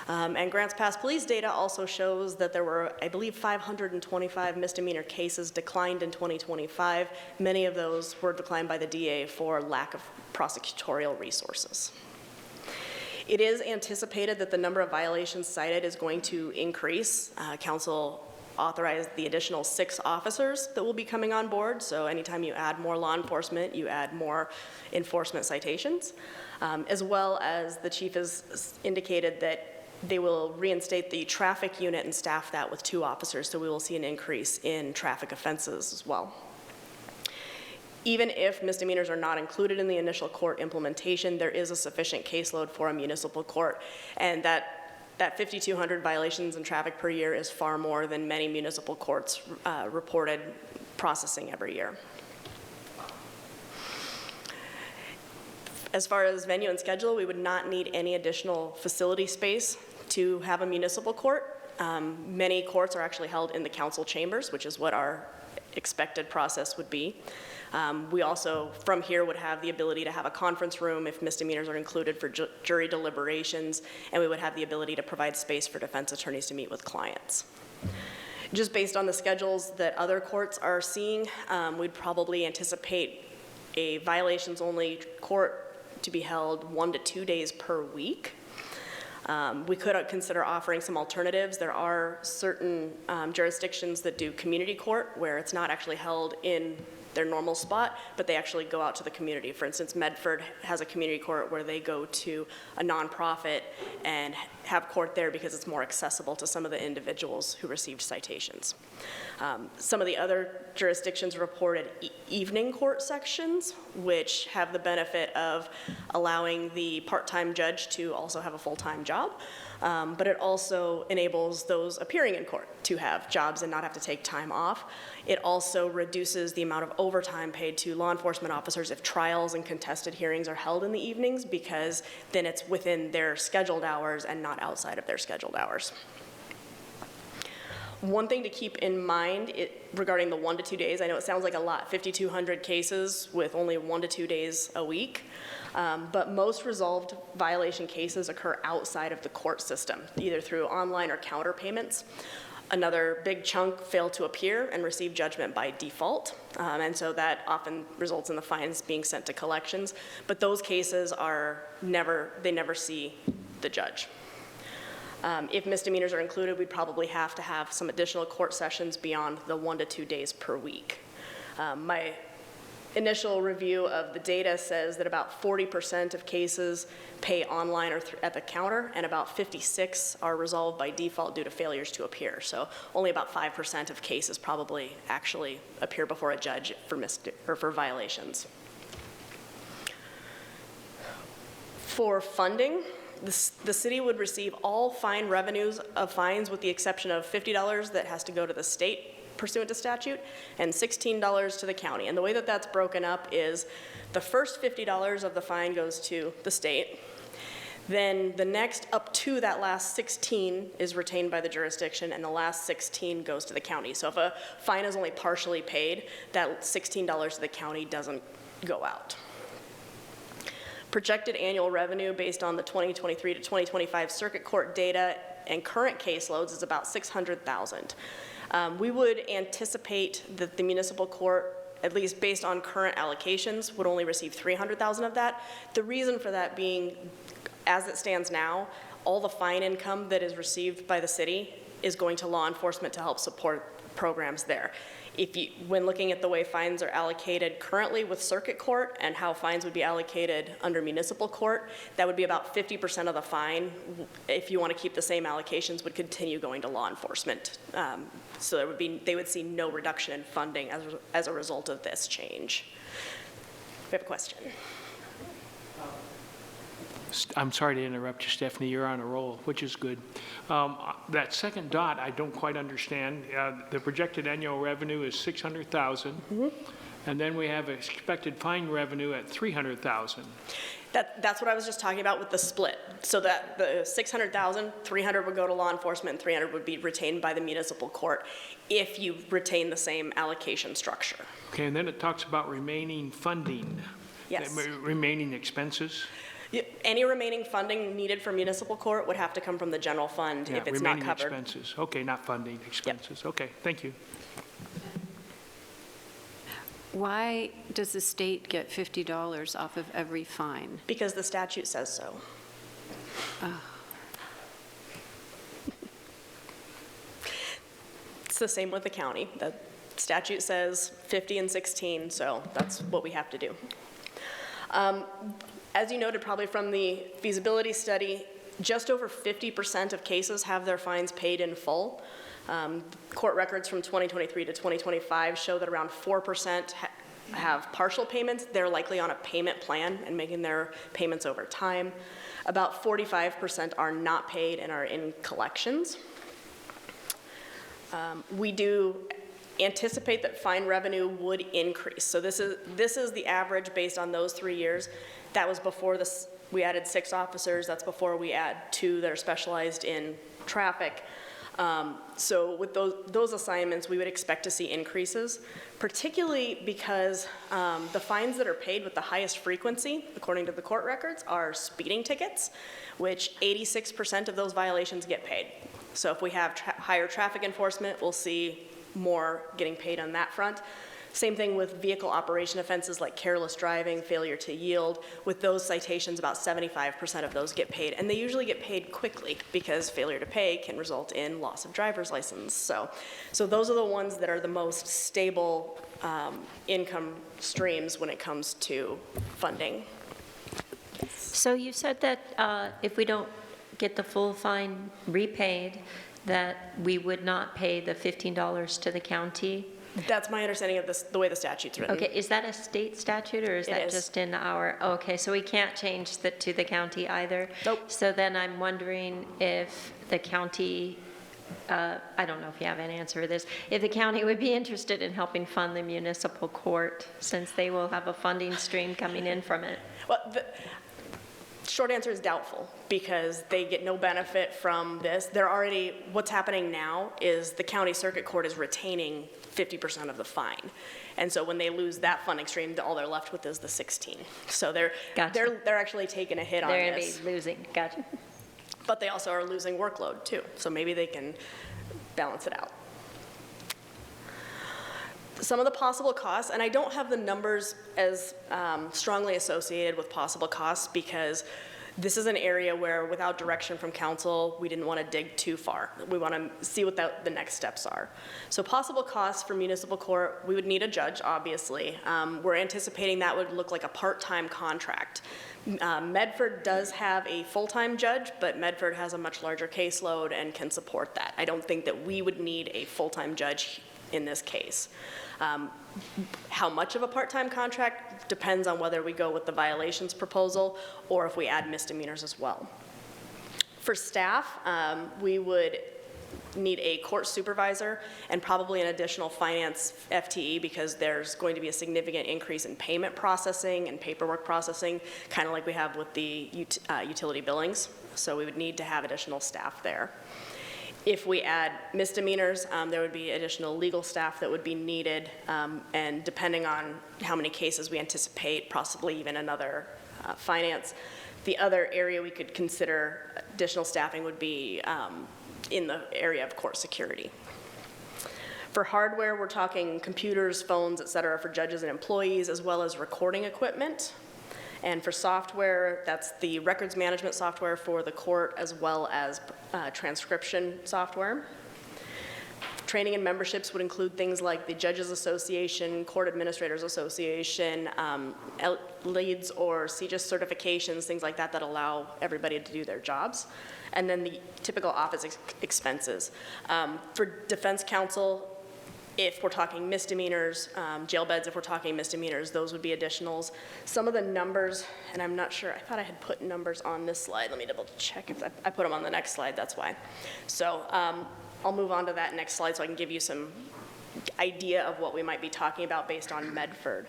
S9: And Grants Pass police data also shows that there were, I believe, 525 misdemeanor cases declined in 2025. Many of those were declined by the DA for lack of prosecutorial resources. It is anticipated that the number of violations cited is going to increase. Council authorized the additional 6 officers that will be coming on board. So anytime you add more law enforcement, you add more enforcement citations, as well as the chief has indicated that they will reinstate the traffic unit and staff that with 2 officers. So we will see an increase in traffic offenses as well. Even if misdemeanors are not included in the initial court implementation, there is a sufficient caseload for a municipal court, and that 5,200 violations in traffic per year is far more than many municipal courts reported processing every year. As far as venue and schedule, we would not need any additional facility space to have a municipal court. Many courts are actually held in the council chambers, which is what our expected process would be. We also, from here, would have the ability to have a conference room if misdemeanors are included for jury deliberations, and we would have the ability to provide space for defense attorneys to meet with clients. Just based on the schedules that other courts are seeing, we'd probably anticipate a violations-only court to be held 1 to 2 days per week. We could consider offering some alternatives. There are certain jurisdictions that do community court where it's not actually held in their normal spot, but they actually go out to the community. For instance, Medford has a community court where they go to a nonprofit and have court there because it's more accessible to some of the individuals who received citations. Some of the other jurisdictions reported evening court sections, which have the benefit of allowing the part-time judge to also have a full-time job, but it also enables those appearing in court to have jobs and not have to take time off. It also reduces the amount of overtime paid to law enforcement officers if trials and contested hearings are held in the evenings, because then it's within their scheduled hours and not outside of their scheduled hours. One thing to keep in mind regarding the 1 to 2 days, I know it sounds like a lot, 5,200 cases with only 1 to 2 days a week, but most resolved violation cases occur outside of the court system, either through online or counter payments. Another big chunk fail to appear and receive judgment by default, and so that often results in the fines being sent to collections, but those cases they never see the judge. If misdemeanors are included, we'd probably have to have some additional court sessions beyond the 1 to 2 days per week. My initial review of the data says that about 40% of cases pay online or at the counter, and about 56 are resolved by default due to failures to appear. So only about 5% of cases probably actually appear before a judge for violations. For funding, the city would receive all fine revenues of fines with the exception of $50 that has to go to the state pursuant to statute and $16 to the county. And the way that that's broken up is the first $50 of the fine goes to the state. Then the next up to that last 16 is retained by the jurisdiction, and the last 16 goes to the county. So if a fine is only partially paid, that $16 to the county doesn't go out. Projected annual revenue based on the 2023 to 2025 circuit court data and current caseloads is about $600,000. We would anticipate that the municipal court, at least based on current allocations, would only receive $300,000 of that. The reason for that being, as it stands now, all the fine income that is received by the city is going to law enforcement to help support programs there. When looking at the way fines are allocated currently with circuit court and how fines would be allocated under municipal court, that would be about 50% of the fine, if you want to keep the same allocations, would continue going to law enforcement. So they would see no reduction in funding as a result of this change. We have a question.
S10: I'm sorry to interrupt you, Stephanie. You're on a roll, which is good. That second dot, I don't quite understand. The projected annual revenue is $600,000, and then we have expected fine revenue at $300,000.
S9: That's what I was just talking about with the split. So that the $600,000, $300 would go to law enforcement, and $300 would be retained by the municipal court if you retain the same allocation structure.
S10: Okay, and then it talks about remaining funding.
S9: Yes.
S10: Remaining expenses.
S9: Any remaining funding needed for municipal court would have to come from the general fund if it's not covered.
S10: Remaining expenses. Okay, not funding, expenses. Yep. Okay, thank you.
S8: Why does the state get $50 off of every fine?
S9: Because the statute says so.
S8: Oh.
S9: It's the same with the county. The statute says 50 and 16, so that's what we have to do. As you noted probably from the feasibility study, just over 50% of cases have their fines paid in full. Court records from 2023 to 2025 show that around 4% have partial payments. They're likely on a payment plan and making their payments over time. About 45% are not paid and are in collections. We do anticipate that fine revenue would increase. So this is the average based on those 3 years. That was before we added 6 officers. That's before we add 2 that are specialized in traffic. So with those assignments, we would expect to see increases, particularly because the fines that are paid with the highest frequency, according to the court records, are speeding tickets, which 86% of those violations get paid. So if we have higher traffic enforcement, we'll see more getting paid on that front. Same thing with vehicle operation offenses like careless driving, failure to yield. With those citations, about 75% of those get paid. And they usually get paid quickly because failure to pay can result in loss of driver's license. So those are the ones that are the most stable income streams when it comes to funding.
S11: So you said that if we don't get the full fine repaid, that we would not pay the $15 to the county?
S9: That's my understanding of the way the statute's written.
S11: Okay, is that a state statute or is that
S9: is.
S11: just in our, okay, so we can't change that to the county either?
S9: Nope.
S11: So then I'm wondering if the county, I don't know if you have an answer to this, if the county would be interested in helping fund the municipal court since they will have a funding stream coming in from it?
S9: Well, the short answer is doubtful because they get no benefit from this. What's happening now is the county circuit court is retaining 50% of the fine. And so when they lose that funding stream, all they're left with is the 16. So they're actually taking a hit on this.
S11: They're going to be losing, gotcha.
S9: But they also are losing workload too. So maybe they can balance it out. Some of the possible costs, and I don't have the numbers as strongly associated with possible costs because this is an area where without direction from council, we didn't want to dig too far. We want to see what the next steps are. So possible costs for municipal court, we would need a judge, obviously. We're anticipating that would look like a part-time contract. Medford does have a full-time judge, but Medford has a much larger caseload and can support that. I don't think that we would need a full-time judge in this case. How much of a part-time contract depends on whether we go with the violations proposal or if we add misdemeanors as well. For staff, we would need a court supervisor and probably an additional finance FTE because there's going to be a significant increase in payment processing and paperwork processing, kind of like we have with the utility billings. So we would need to have additional staff there. If we add misdemeanors, there would be additional legal staff that would be needed, and depending on how many cases we anticipate, possibly even another finance. The other area we could consider additional staffing would be in the area of court security. For hardware, we're talking computers, phones, et cetera, for judges and employees, as well as recording equipment. And for software, that's the records management software for the court, as well as transcription software. Training and memberships would include things like the Judges Association, Court Administrators Association, LEADS or CJIS certifications, things like that that allow everybody to do their jobs. And then the typical office expenses. For defense counsel, if we're talking misdemeanors, jail beds, if we're talking misdemeanors, those would be additionals. Some of the numbers, and I'm not sure, I thought I had put numbers on this slide. Let me double check if I put them on the next slide, that's why. So I'll move on to that next slide so I can give you some idea of what we might be talking about based on Medford.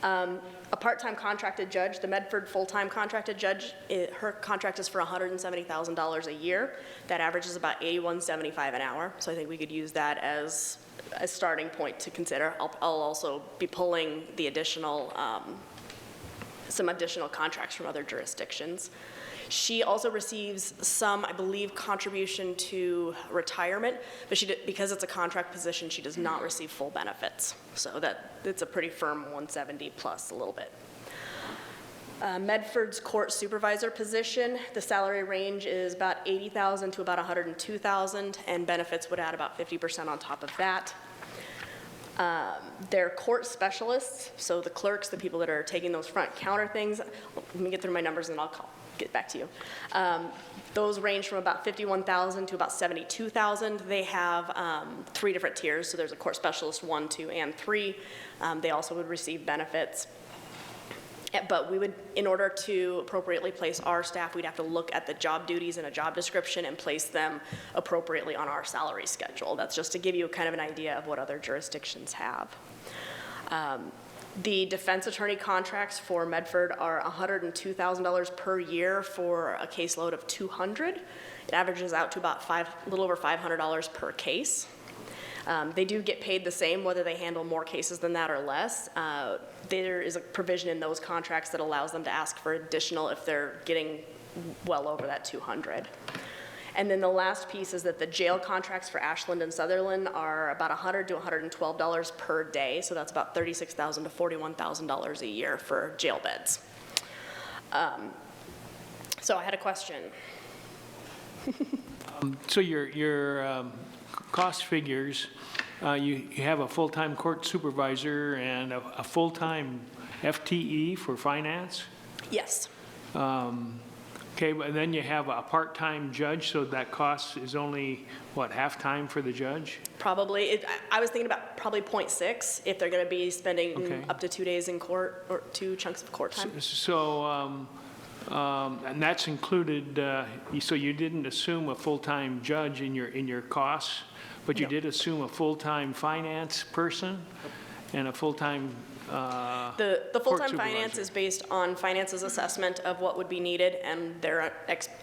S9: A part-time contracted judge, the Medford full-time contracted judge, her contract is for $170,000 a year. That averages about $81.75 an hour. So I think we could use that as a starting point to consider. I'll also be pulling the additional, some additional contracts from other jurisdictions. She also receives some, I believe, contribution to retirement, but because it's a contract position, she does not receive full benefits. So it's a pretty firm 170 plus a little bit. Medford's court supervisor position, the salary range is about $80,000 to about $102,000, and benefits would add about 50% on top of that. They're court specialists, so the clerks, the people that are taking those front counter things. Let me get through my numbers and I'll get back to you. Those range from about $51,000 to about $72,000. They have 3 different tiers, so there's a court specialist 1, 2, and 3. They also would receive benefits. But we would, in order to appropriately place our staff, we'd have to look at the job duties and a job description and place them appropriately on our salary schedule. That's just to give you kind of an idea of what other jurisdictions have. The defense attorney contracts for Medford are $102,000 per year for a caseload of 200. It averages out to about a little over $500 per case. They do get paid the same whether they handle more cases than that or less. There is a provision in those contracts that allows them to ask for additional if they're getting well over that 200. And then the last piece is that the jail contracts for Ashland and Sutherland are about $100 to $112 per day, so that's about $36,000 to $41,000 a year for jail beds. So I had a question.
S10: So your cost figures, you have a full-time court supervisor and a full-time FTE for finance?
S9: Yes.
S10: Okay, but then you have a part-time judge, so that cost is only, what, half-time for the judge?
S9: Probably. I was thinking about probably 0.6 if they're going to be spending
S10: Okay.
S9: up to 2 days in court or 2 chunks of court time.
S10: So, and that's included, so you didn't assume a full-time judge in your costs, but you
S9: No.
S10: did assume a full-time finance person and a full-time
S9: The
S10: court
S9: full-time finance
S10: supervisor.
S9: is based on finance's assessment of what would be needed and their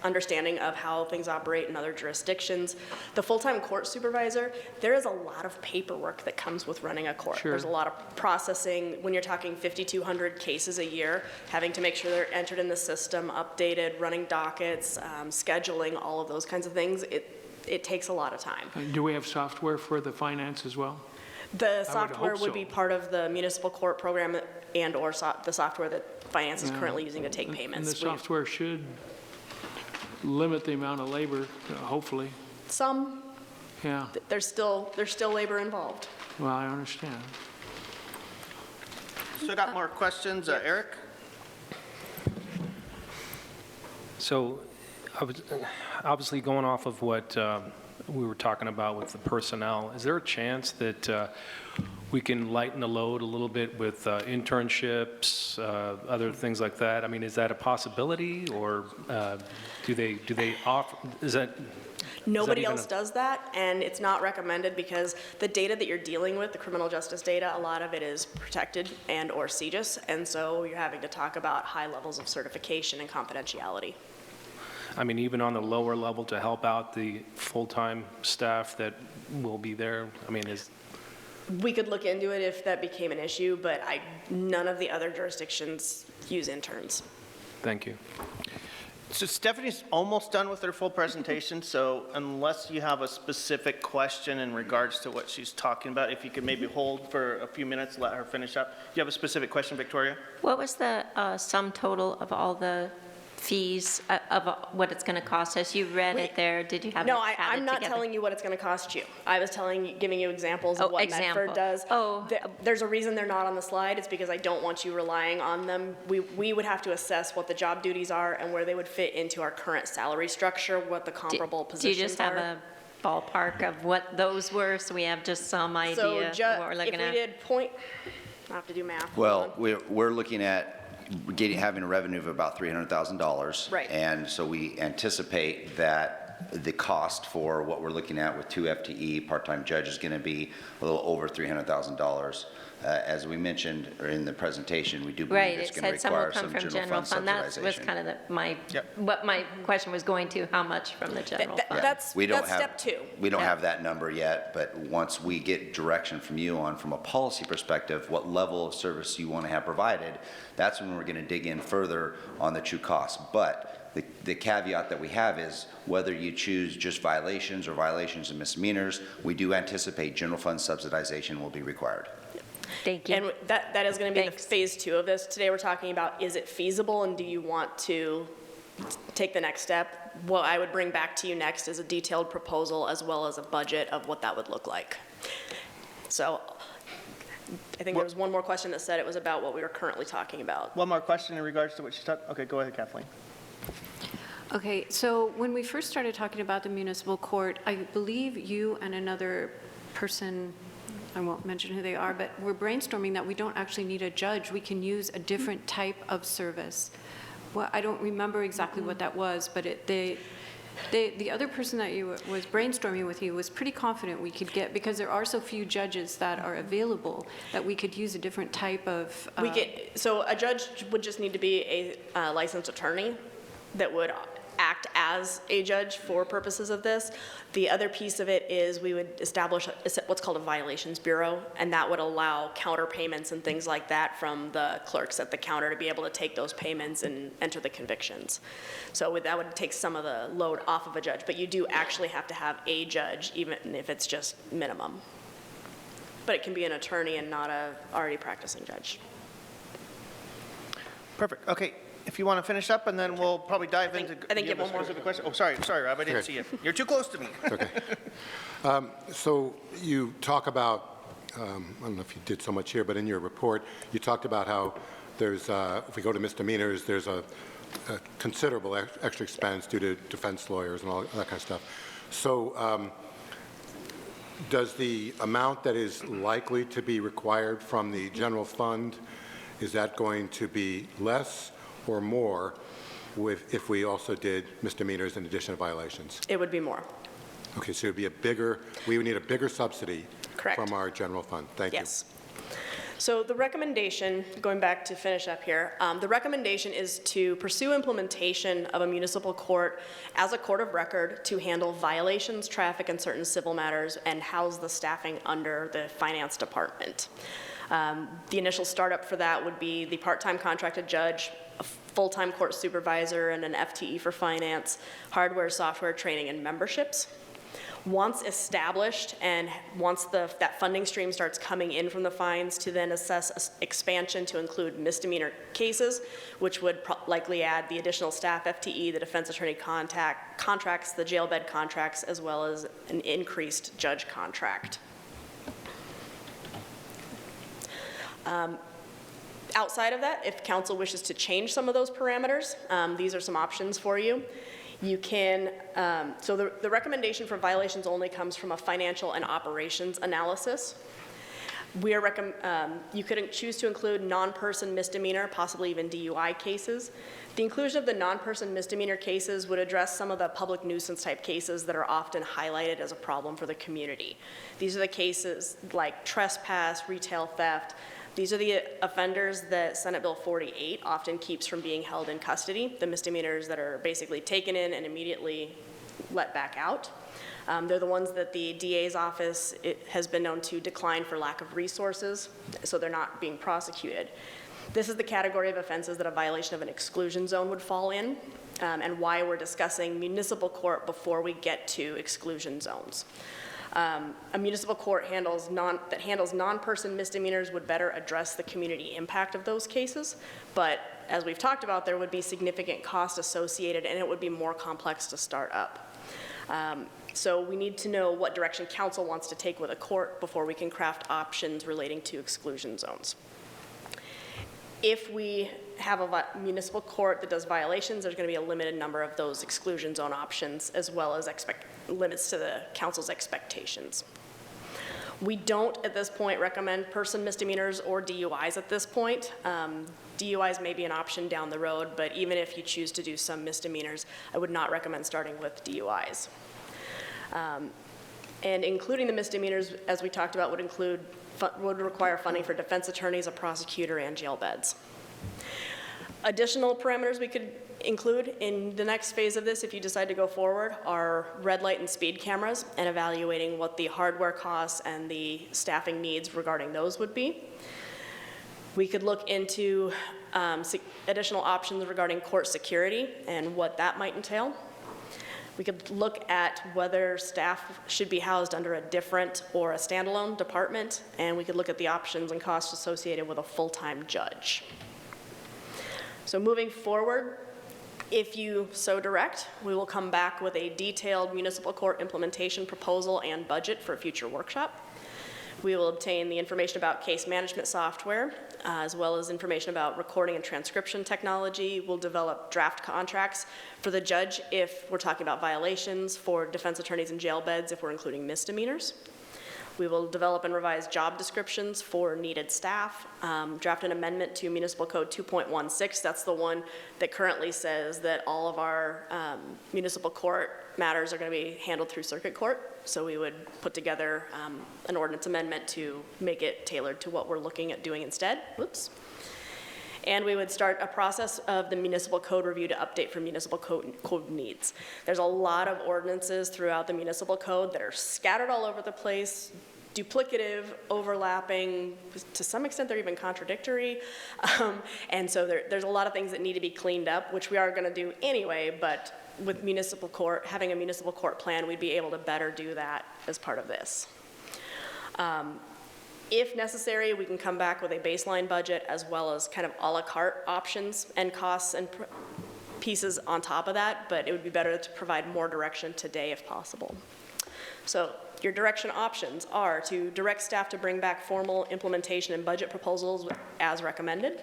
S9: understanding of how things operate in other jurisdictions. The full-time court supervisor, there is a lot of paperwork that comes with running a court.
S10: Sure.
S9: There's a lot of processing. When you're talking 5,200 cases a year, having to make sure they're entered in the system, updated, running dockets, scheduling, all of those kinds of things, it takes a lot of time.
S10: Do we have software for the finance as well?
S9: The software
S10: hope
S9: would
S10: so.
S9: be part of the municipal court program and/or the software that finance is currently using to take
S10: And
S9: payments.
S10: the software should limit the amount of labor, hopefully.
S9: Some,
S10: Yeah,
S9: there's still labor involved.
S10: well, I understand.
S1: So I got more questions. Eric?
S7: So obviously going off of what we were talking about with the personnel. Is there a chance that we can lighten the load a little bit with internships, other things like that? I mean, is that a possibility, or do they offer, is that?
S9: Nobody else does that, and it's not recommended because the data that you're dealing with, the criminal justice data, a lot of it is protected and/or CJIS, and so you're having to talk about high levels of certification and confidentiality.
S7: I mean, even on the lower level to help out the full-time staff that will be there? I mean,
S9: We could look into it if that became an issue, but none of the other jurisdictions use interns.
S7: Thank you.
S1: So Stephanie's almost done with her full presentation, so unless you have a specific question in regards to what she's talking about, if you could maybe hold for a few minutes, let her finish up. Do you have a specific question, Victoria?
S11: What was the sum total of all the fees of what it's going to cost us? You read it there. Did you have
S9: No,
S11: it
S9: I'm not
S11: together?
S9: telling you what it's going to cost you. I was giving you examples of what Medford does.
S11: Oh.
S9: There's a reason they're not on the slide. It's because I don't want you relying on them. We would have to assess what the job duties are and where they would fit into our current salary structure, what the comparable
S11: Do
S9: positions are.
S11: you just have a ballpark of what those were, so we have just some idea
S9: So
S11: of what we're looking
S9: if
S11: at?
S9: we did point, I have to do math.
S3: Well,
S9: Hold on.
S3: we're looking at having a revenue of about $300,000.
S9: Right.
S3: And so we anticipate that the cost for what we're looking at with 2 FTE part-time judge is going to be a little over $300,000. As we mentioned in the presentation, we do believe
S11: Right,
S3: it's
S11: it
S3: going to
S11: said some will
S3: require
S11: come
S3: some
S11: from
S3: general fund
S11: That was
S3: subsidization.
S11: kind of
S1: Yep.
S11: what my question was going to, how much from the general fund?
S9: That's
S3: We don't
S9: step two.
S3: We don't
S11: Yeah.
S3: have that number yet, but once we get direction from you on, from a policy perspective, what level of service you want to have provided, that's when we're going to dig in further on the true cost. But the caveat that we have is whether you choose just violations or violations and misdemeanors, we do anticipate general fund subsidization will be required.
S11: Thank you.
S9: And that is going to be
S11: Thanks.
S9: the phase two of this. Today, we're talking about, is it feasible, and do you want to take the next step? What I would bring back to you next is a detailed proposal as well as a budget of what that would look like. So I think there was one more question that said it was about what we were currently talking about.
S1: One more question in regards to what she's talking, okay, go ahead, Kathleen.
S8: Okay, so when we first started talking about the municipal court, I believe you and another person, I won't mention who they are, but we're brainstorming that we don't actually need a judge. We can use a different type of service. Well, I don't remember exactly what that was, but the other person that was brainstorming with you was pretty confident we could get, because there are so few judges that are available, that we could use a different type of.
S9: So a judge would just need to be a licensed attorney that would act as a judge for purposes of this. The other piece of it is we would establish what's called a violations bureau, and that would allow counter payments and things like that from the clerks at the counter to be able to take those payments and enter the convictions. So that would take some of the load off of a judge, but you do actually have to have a judge, even if it's just minimum. But it can be an attorney and not a already practicing judge.
S1: Perfect, okay. If you want to finish up, and then we'll probably dive into.
S9: I think
S1: do you
S9: you have
S1: a
S9: one more.
S1: specific question? Oh, sorry, Rob, I didn't
S4: Okay.
S1: see you. You're too close to me.
S4: Okay. So you talk about, I don't know if you did so much here, but in your report, you talked about how there's, if we go to misdemeanors, there's a considerable extra expense due to defense lawyers and all that kind of stuff. So does the amount that is likely to be required from the general fund, is that going to be less or more if we also did misdemeanors in addition to violations?
S9: It would be more.
S4: Okay, so it'd be we would need a bigger subsidy
S9: Correct.
S4: from our general fund. Thank you.
S9: Yes. So the recommendation, going back to finish up here, the recommendation is to pursue implementation of a municipal court as a court of record to handle violations, traffic, and certain civil matters, and house the staffing under the finance department. The initial startup for that would be the part-time contracted judge, a full-time court supervisor, and an FTE for finance, hardware, software, training, and memberships. Once established, and once that funding stream starts coming in from the fines, to then assess expansion to include misdemeanor cases, which would likely add the additional staff FTE, the defense attorney contracts, the jail bed contracts, as well as an increased judge contract. Outside of that, if council wishes to change some of those parameters, these are some options for you. You can, so the recommendation for violations only comes from a financial and operations analysis. You could choose to include non-person misdemeanor, possibly even DUI cases. The inclusion of the non-person misdemeanor cases would address some of the public nuisance type cases that are often highlighted as a problem for the community. These are the cases like trespass, retail theft. These are the offenders that Senate Bill 48 often keeps from being held in custody, the misdemeanors that are basically taken in and immediately let back out. They're the ones that the DA's office has been known to decline for lack of resources, so they're not being prosecuted. This is the category of offenses that a violation of an exclusion zone would fall in, and why we're discussing municipal court before we get to exclusion zones. A municipal court that handles non-person misdemeanors would better address the community impact of those cases, but as we've talked about, there would be significant cost associated and it would be more complex to start up. So we need to know what direction council wants to take with a court before we can craft options relating to exclusion zones. If we have a municipal court that does violations, there's going to be a limited number of those exclusion zone options, as well as limits to the council's expectations. We don't, at this point, recommend person misdemeanors or DUIs at this point. DUIs may be an option down the road, but even if you choose to do some misdemeanors, I would not recommend starting with DUIs. And including the misdemeanors, as we talked about, would require funding for defense attorneys, a prosecutor, and jail beds. Additional parameters we could include in the next phase of this, if you decide to go forward, are red light and speed cameras and evaluating what the hardware costs and the staffing needs regarding those would be. We could look into additional options regarding court security and what that might entail. We could look at whether staff should be housed under a different or a standalone department, and we could look at the options and costs associated with a full-time judge. So moving forward, if you so direct, we will come back with a detailed municipal court implementation proposal and budget for a future workshop. We will obtain the information about case management software, as well as information about recording and transcription technology. We'll develop draft contracts for the judge if we're talking about violations, for defense attorneys and jail beds if we're including misdemeanors. We will develop and revise job descriptions for needed staff, draft an amendment to Municipal Code 2.16. That's the one that currently says that all of our municipal court matters are going to be handled through circuit court. So we would put together an ordinance amendment to make it tailored to what we're looking at doing instead. Whoops. And we would start a process of the municipal code review to update for municipal code needs. There's a lot of ordinances throughout the municipal code that are scattered all over the place, duplicative, overlapping, to some extent they're even contradictory. And so there's a lot of things that need to be cleaned up, which we are gonna do anyway, but with municipal court, having a municipal court plan, we'd be able to better do that as part of this. If necessary, we can come back with a baseline budget as well as kind of a la carte options and costs and pieces on top of that, but it would be better to provide more direction today if possible. So your direction options are to direct staff to bring back formal implementation and budget proposals as recommended.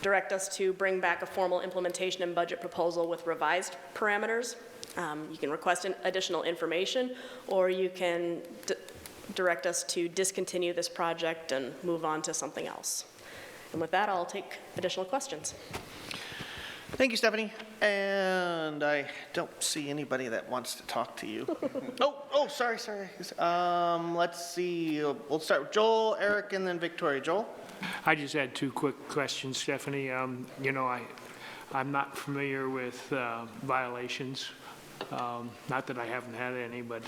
S9: Direct us to bring back a formal implementation and budget proposal with revised parameters. You can request additional information, or you can direct us to discontinue this project and move on to something else. And with that, I'll take additional questions.
S1: Thank you, Stephanie. And I don't see anybody that wants to talk to you. Sorry. Let's see. We'll start with Joel, Eric, and then Victoria. Joel?
S10: I just had two quick questions, Stephanie. You know, I'm not familiar with violations. Not that I haven't had any, but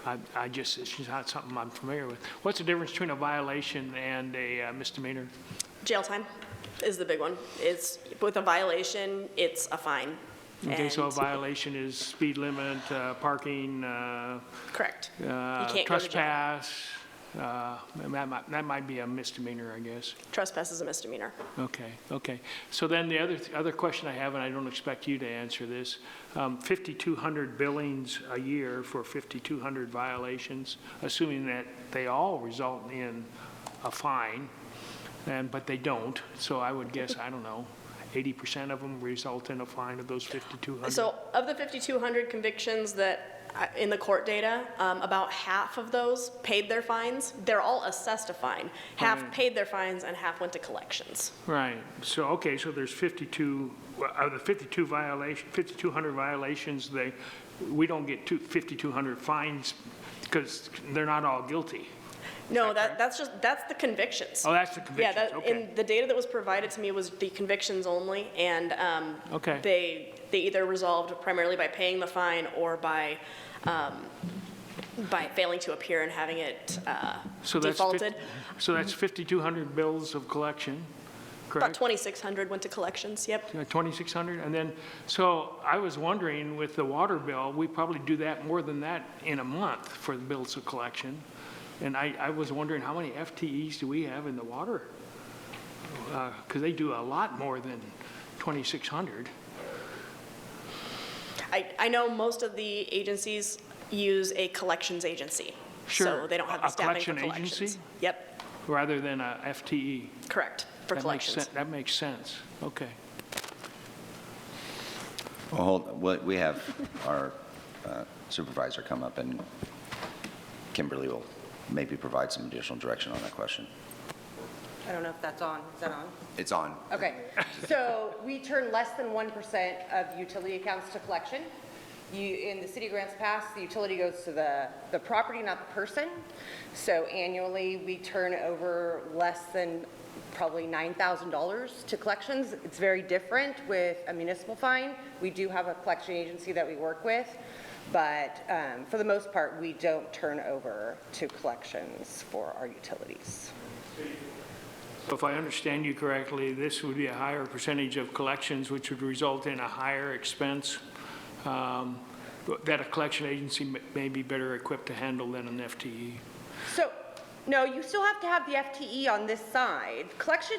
S10: it's just not something I'm familiar with. What's the difference between a violation and a misdemeanor?
S9: Jail time is the big one. It's with a violation, it's a fine.
S10: Okay, so a violation is speed limit, parking,
S9: correct. You can't
S10: trespass. That might be a misdemeanor, I guess.
S9: Trespass is a misdemeanor.
S10: Okay. So then the other question I have, and I don't expect you to answer this, 5,200 billings a year for 5,200 violations, assuming that they all result in a fine, but they don't. So I would guess, I don't know, 80% of them result in a fine of those 5,200?
S9: So of the 5,200 convictions that, in the court data, about half of those paid their fines. They're all assessed a fine. Half
S10: Right.
S9: paid their fines and half went to collections.
S10: Right, so, okay, so there's 52, out of the 5,200 violations, we don't get 5,200 fines because they're not all guilty.
S9: No, that's the convictions.
S10: Oh, that's the convictions,
S9: Yeah,
S10: okay.
S9: in the data that was provided to me was the convictions only, and
S10: Okay.
S9: they either resolved primarily by paying the fine or by failing to appear and having it
S10: So that's
S9: defaulted.
S10: So that's 5,200 bills of collection,
S9: About
S10: correct?
S9: 2,600 went to collections, yep.
S10: 2,600, and then, so I was wondering, with the water bill, we probably do that more than that in a month for the bills of collection. And I was wondering, how many FTEs do we have in the water? Because they do a lot more than 2,600.
S9: I know most of the agencies use a collections agency.
S10: Sure.
S9: So they don't have the
S10: A
S9: staffing for
S10: collection
S9: collections.
S10: agency?
S9: Yep,
S10: Rather than a FTE.
S9: correct, for collections.
S10: That makes sense, okay.
S3: Well, we have our supervisor come up, and Kimberly will maybe provide some additional direction on that question.
S12: I don't know if that's on. Is that on?
S3: It's on.
S12: Okay. So we turn less than 1% of utility accounts to collection. In the city grants pass, the utility goes to the property, not the person. So annually, we turn over less than probably $9,000 to collections. It's very different with a municipal fine. We do have a collection agency that we work with, but for the most part, we don't turn over to collections for our utilities.
S10: If I understand you correctly, this would be a higher percentage of collections, which would result in a higher expense that a collection agency may be better equipped to handle than an FTE.
S12: So, no, you still have to have the FTE on this side.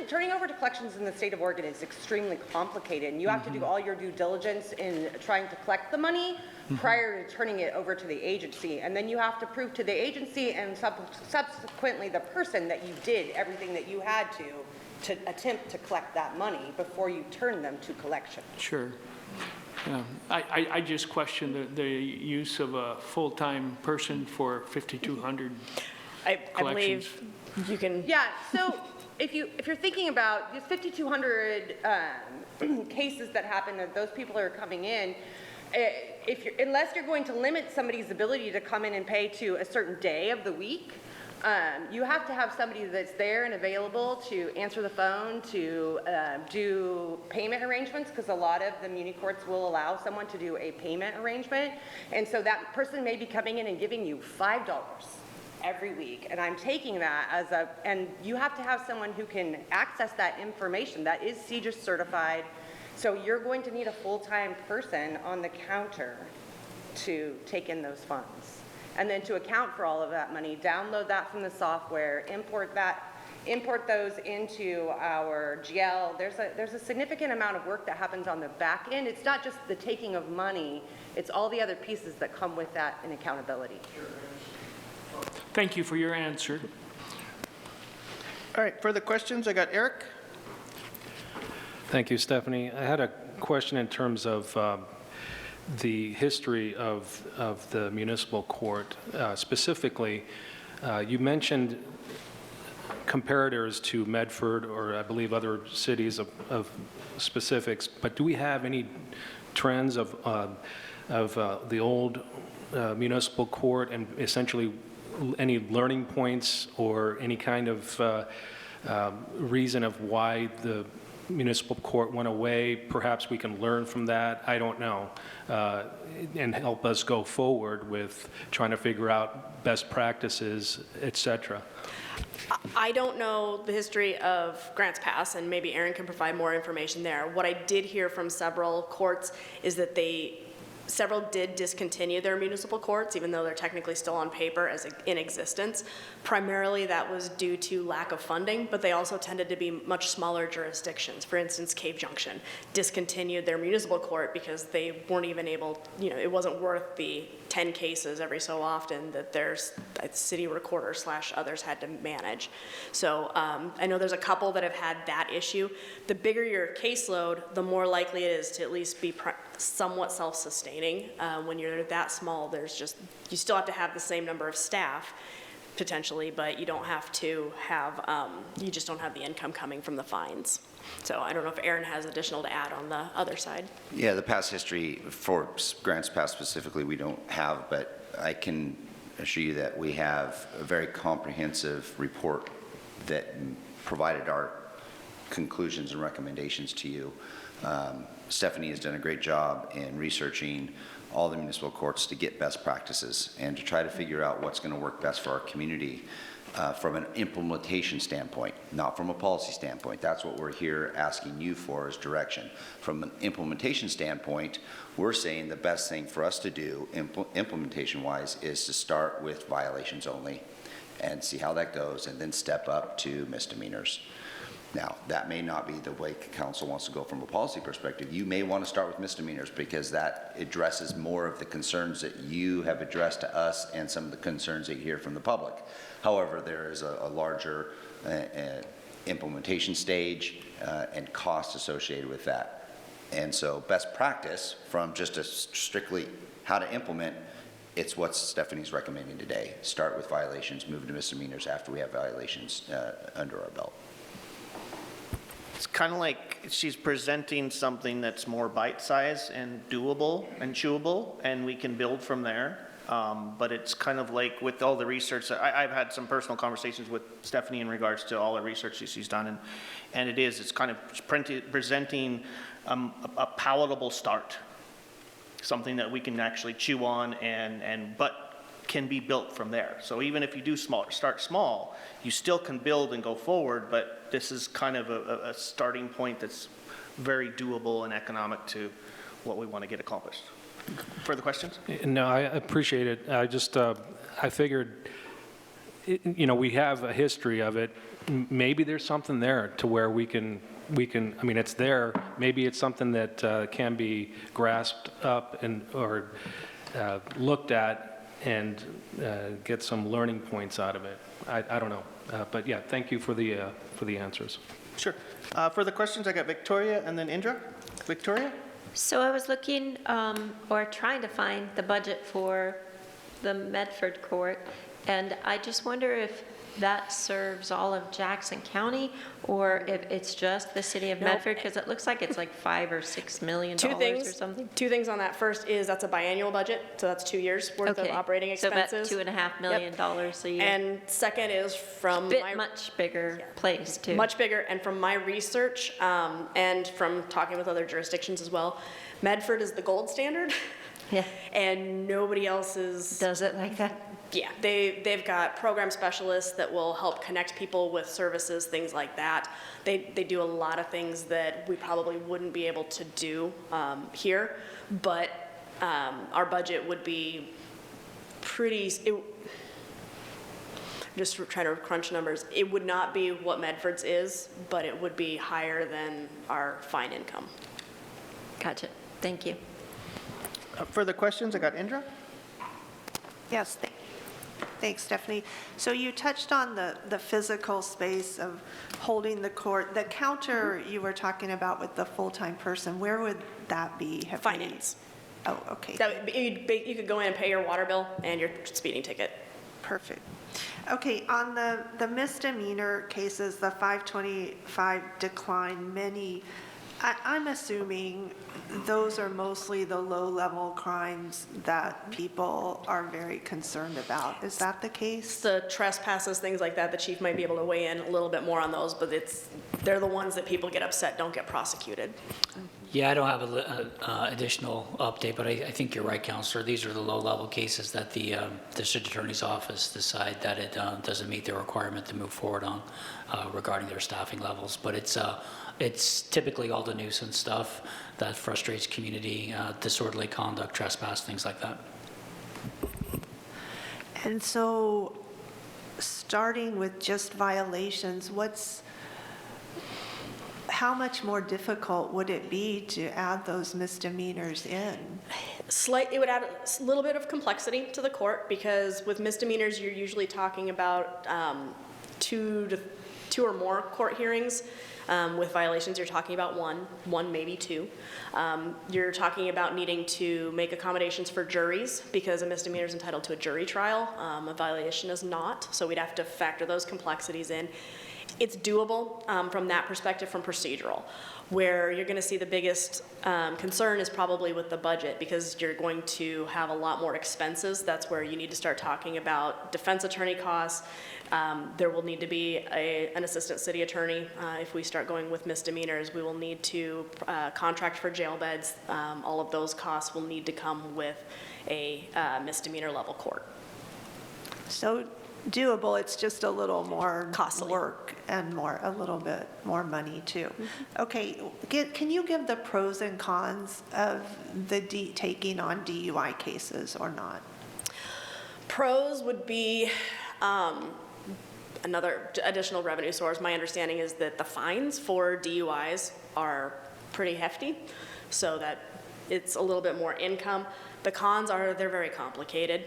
S12: Turning over to collections in the state of Oregon is extremely complicated, and you have to do all your due diligence in trying to collect the money prior to turning it over to the agency. And then you have to prove to the agency and subsequently the person that you did everything that you had to attempt to collect that money before you turn them to collection.
S10: Sure. Yeah. I just question the use of a full-time person for 5,200
S9: I
S10: collections.
S9: believe you can.
S12: Yeah, so if you're thinking about these 5,200 cases that happen, that those people are coming in, unless you're going to limit somebody's ability to come in and pay to a certain day of the week, you have to have somebody that's there and available to answer the phone, to do payment arrangements, because a lot of the muni courts will allow someone to do a payment arrangement. And so that person may be coming in and giving you $5 every week. And I'm taking that and you have to have someone who can access that information that is CJIS certified. So you're going to need a full-time person on the counter to take in those funds. And then to account for all of that money, download that from the software, import those into our GL. There's a significant amount of work that happens on the back end. It's not just the taking of money, it's all the other pieces that come with that in accountability.
S10: Thank you for your answer.
S1: All right, further questions? I got Eric.
S7: Thank you, Stephanie. I had a question in terms of the history of the municipal court. Specifically, you mentioned comparators to Medford, or I believe other cities of specifics, but do we have any trends of the old municipal court and essentially any learning points or any kind of reason of why the municipal court went away? Perhaps we can learn from that, I don't know, and help us go forward with trying to figure out best practices, et cetera.
S9: I don't know the history of Grants Pass, and maybe Aaron can provide more information there. What I did hear from several courts is that they Several did discontinue their municipal courts, even though they're technically still on paper as in existence. Primarily, that was due to lack of funding, but they also tended to be much smaller jurisdictions. For instance, Cave Junction discontinued their municipal court because they weren't even able, it wasn't worth the 10 cases every so often that their city recorder / others had to manage. So I know there's a couple that have had that issue. The bigger your caseload, the more likely it is to at least be somewhat self-sustaining. When you're that small, you still have to have the same number of staff potentially, but you don't have to have, you just don't have the income coming from the fines. So I don't know if Aaron has additional to add on the other side.
S3: Yeah, the past history for Grants Pass specifically, we don't have, but I can assure you that we have a very comprehensive report that provided our conclusions and recommendations to you. Stephanie has done a great job in researching all the municipal courts to get best practices and to try to figure out what's going to work best for our community from an implementation standpoint, not from a policy standpoint. That's what we're here asking you for is direction. From an implementation standpoint, we're saying the best thing for us to do implementation-wise is to start with violations only and see how that goes and then step up to misdemeanors. Now, that may not be the way council wants to go from a policy perspective. You may want to start with misdemeanors because that addresses more of the concerns that you have addressed to us and some of the concerns that you hear from the public. However, there is a larger implementation stage and cost associated with that. And so best practice from just a strictly how to implement, it's what Stephanie's recommending today. Start with violations, move to misdemeanors after we have violations under our belt.
S1: It's kind of like she's presenting something that's more bite-sized and doable and chewable, and we can build from there. But it's kind of like with all the research, I've had some personal conversations with Stephanie in regards to all the research that she's done, and it's kind of presenting a palatable start, something that we can actually chew on but can be built from there. So even if you do start small, you still can build and go forward, but this is kind of a starting point that's very doable and economic to what we want to get accomplished. Further questions?
S7: No, I appreciate it. I figured, we have a history of it. Maybe there's something there to where we can, I mean, it's there. Maybe it's something that can be grasped up or looked at and get some learning points out of it. I don't know. But yeah, thank you for the answers.
S1: Sure. Further questions? I got Victoria and then Indra. Victoria?
S11: So I was looking or trying to find the budget for the Medford Court, and I just wonder if that serves all of Jackson County or if it's just the city of Medford, because it looks like it's like $5 or $6 million or something.
S9: Two things on that. First is that's a biannual budget, so that's 2 years worth of operating expenses.
S11: So about $2.5 million a year.
S9: And second is from
S11: much bigger place too.
S9: Much bigger, and from my research and from talking with other jurisdictions as well, Medford is the gold standard.
S11: Yeah.
S9: And nobody else
S11: does it like that.
S9: Yeah, they've got program specialists that will help connect people with services, things like that. They do a lot of things that we probably wouldn't be able to do here, but our budget would be just trying to crunch numbers, it would not be what Medford's is, but it would be higher than our fine income.
S11: Gotcha. Thank you.
S1: Further questions? I got Indra.
S6: Yes, thanks, Stephanie. So you touched on the physical space of holding the court. The counter you were talking about with the full-time person, where would that be?
S9: Finance.
S6: Oh, okay.
S9: You could go in and pay your water bill and your speeding ticket.
S6: Perfect. Okay, on the misdemeanor cases, the 525 decline, I'm assuming those are mostly the low-level crimes that people are very concerned about. Is that the case?
S9: The trespasses, things like that, the chief might be able to weigh in a little bit more on those, but they're the ones that people get upset don't get prosecuted.
S13: Yeah, I don't have an additional update, but I think you're right, Counselor. These are the low-level cases that the District Attorney's Office decide that it doesn't meet their requirement to move forward on regarding their staffing levels. But it's It's typically all the nuisance stuff that frustrates community, disorderly conduct, trespass, things like that.
S6: And so, starting with just violations, how much more difficult would it be to add those misdemeanors in?
S9: It would add a little bit of complexity to the court, because with misdemeanors, you're usually talking about two or more court hearings. With violations, you're talking about one, maybe two. You're talking about needing to make accommodations for juries, because a misdemeanor is entitled to a jury trial. A violation is not, so we'd have to factor those complexities in. It's doable from that perspective, from procedural. Where you're going to see the biggest concern is probably with the budget, because you're going to have a lot more expenses. That's where you need to start talking about defense attorney costs. There will need to be an assistant city attorney. If we start going with misdemeanors, we will need to contract for jail beds. All of those costs will need to come with a misdemeanor level court.
S6: So doable, it's just a little more
S9: Costly.
S6: work and a little bit more money too. Okay, can you give the pros and cons of taking on DUI cases or not?
S9: Pros would be another additional revenue source. My understanding is that the fines for DUIs are pretty hefty, so that it's a little bit more income. The cons are they're very complicated.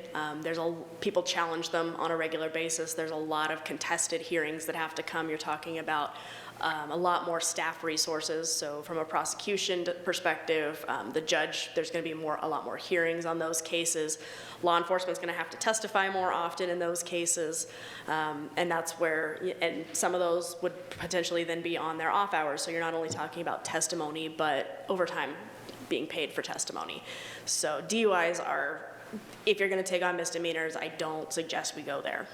S9: People challenge them on a regular basis. There's a lot of contested hearings that have to come. You're talking about a lot more staff resources. So from a prosecution perspective, the judge, there's going to be a lot more hearings on those cases. Law enforcement's going to have to testify more often in those cases, and that's where, and some of those would potentially then be on their off hours. So you're not only talking about testimony, but overtime being paid for testimony. So DUIs are, if you're going to take on misdemeanors, I don't suggest we go there.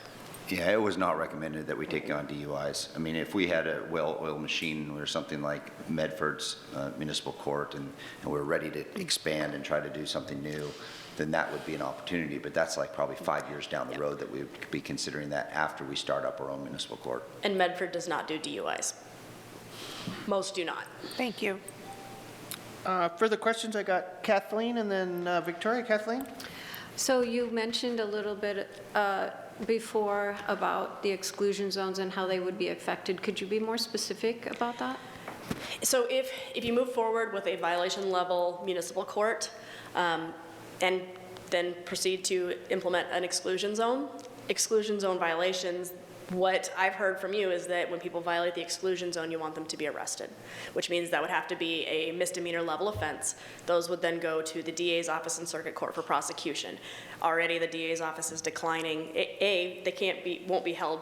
S3: Yeah, it was not recommended that we take on DUIs. I mean, if we had a well-oiled machine or something like Medford's municipal court, and we're ready to expand and try to do something new, then that would be an opportunity. But that's like probably 5 years down the road that we would be considering that after we start up our own municipal court.
S9: And Medford does not do DUIs. Most do not.
S6: Thank you.
S1: Further questions? I got Kathleen and then Victoria. Kathleen?
S8: So you mentioned a little bit before about the exclusion zones and how they would be affected. Could you be more specific about that?
S9: So if you move forward with a violation level municipal court, and then proceed to implement an exclusion zone violations, what I've heard from you is that when people violate the exclusion zone, you want them to be arrested, which means that would have to be a misdemeanor level offense. Those would then go to the DA's office and circuit court for prosecution. Already the DA's office is declining. They won't be held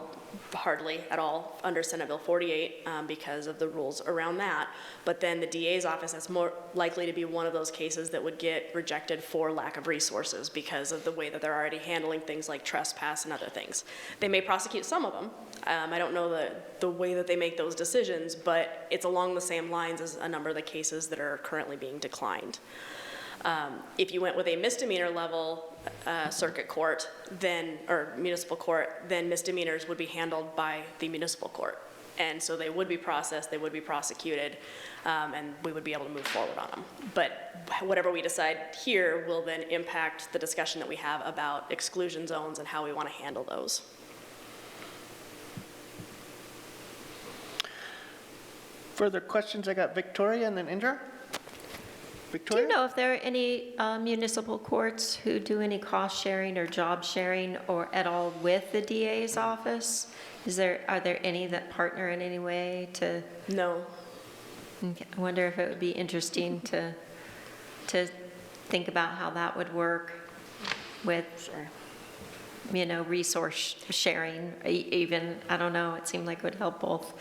S9: hardly at all under Senate Bill 48 because of the rules around that. But then the DA's office is more likely to be one of those cases that would get rejected for lack of resources because of the way that they're already handling things like trespass and other things. They may prosecute some of them. I don't know the way that they make those decisions, but it's along the same lines as a number of the cases that are currently being declined. If you went with a misdemeanor level circuit court, or municipal court, then misdemeanors would be handled by the municipal court. And so they would be processed, they would be prosecuted, and we would be able to move forward on them. But whatever we decide here will then impact the discussion that we have about exclusion zones and how we want to handle those.
S1: Further questions? I got Victoria and then Indra.
S11: Do
S1: Victoria?
S11: you know if there are any municipal courts who do any cost sharing or job sharing or at all with the DA's office? Are there any that partner in any way to?
S9: No.
S11: Okay, I wonder if it would be interesting to think about how that would work with, resource sharing, even, I don't know, it seemed like it would help both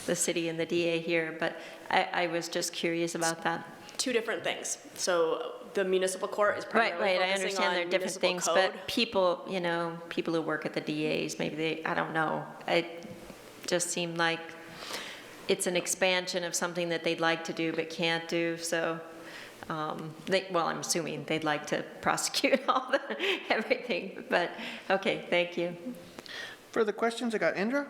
S11: the city and the DA here, but I was just curious about that.
S9: Two different things. So the municipal court is primarily
S11: Right, I
S9: focusing
S11: understand
S9: on
S11: they're different
S9: municipal
S11: things,
S9: code.
S11: but people who work at the DAs, maybe I don't know. It just seemed like it's an expansion of something that they'd like to do but can't do, so, I'm assuming they'd like to prosecute everything, but, okay, thank you.
S1: Further questions? I got Indra.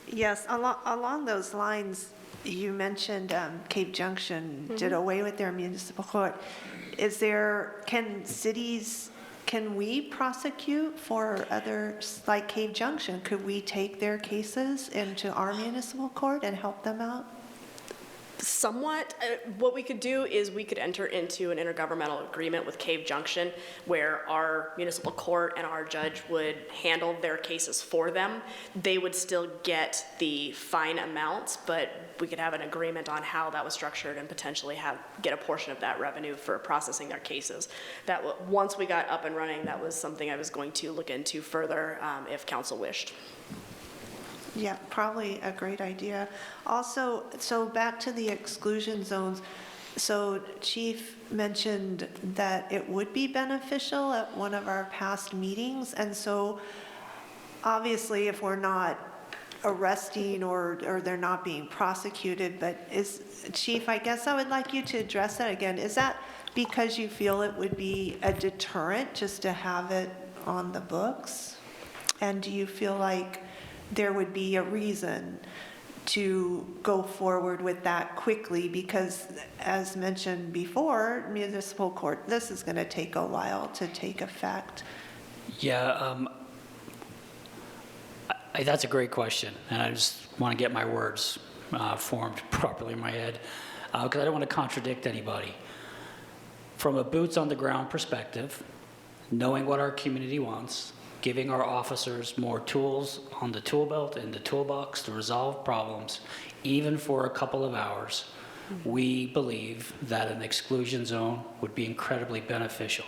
S6: Yes, along those lines, you mentioned Cape Junction did away with their municipal court. Can we prosecute for others like Cape Junction? Could we take their cases into our municipal court and help them out?
S9: Somewhat. What we could do is we could enter into an intergovernmental agreement with Cave Junction where our municipal court and our judge would handle their cases for them. They would still get the fine amounts, but we could have an agreement on how that was structured and potentially get a portion of that revenue for processing their cases. Once we got up and running, that was something I was going to look into further if council wished.
S6: Yeah, probably a great idea. Also, so back to the exclusion zones. So Chief mentioned that it would be beneficial at one of our past meetings. And so obviously if we're not arresting or they're not being prosecuted, but Chief, I guess I would like you to address that again. Is that because you feel it would be a deterrent just to have it on the books? And do you feel like there would be a reason to go forward with that quickly? Because as mentioned before, municipal court, this is going to take a while to take effect.
S13: Yeah, that's a great question, and I just want to get my words formed properly in my head, because I don't want to contradict anybody. From a boots-on-the-ground perspective, knowing what our community wants, giving our officers more tools on the tool belt and the toolbox to resolve problems, even for a couple of hours, we believe that an exclusion zone would be incredibly beneficial.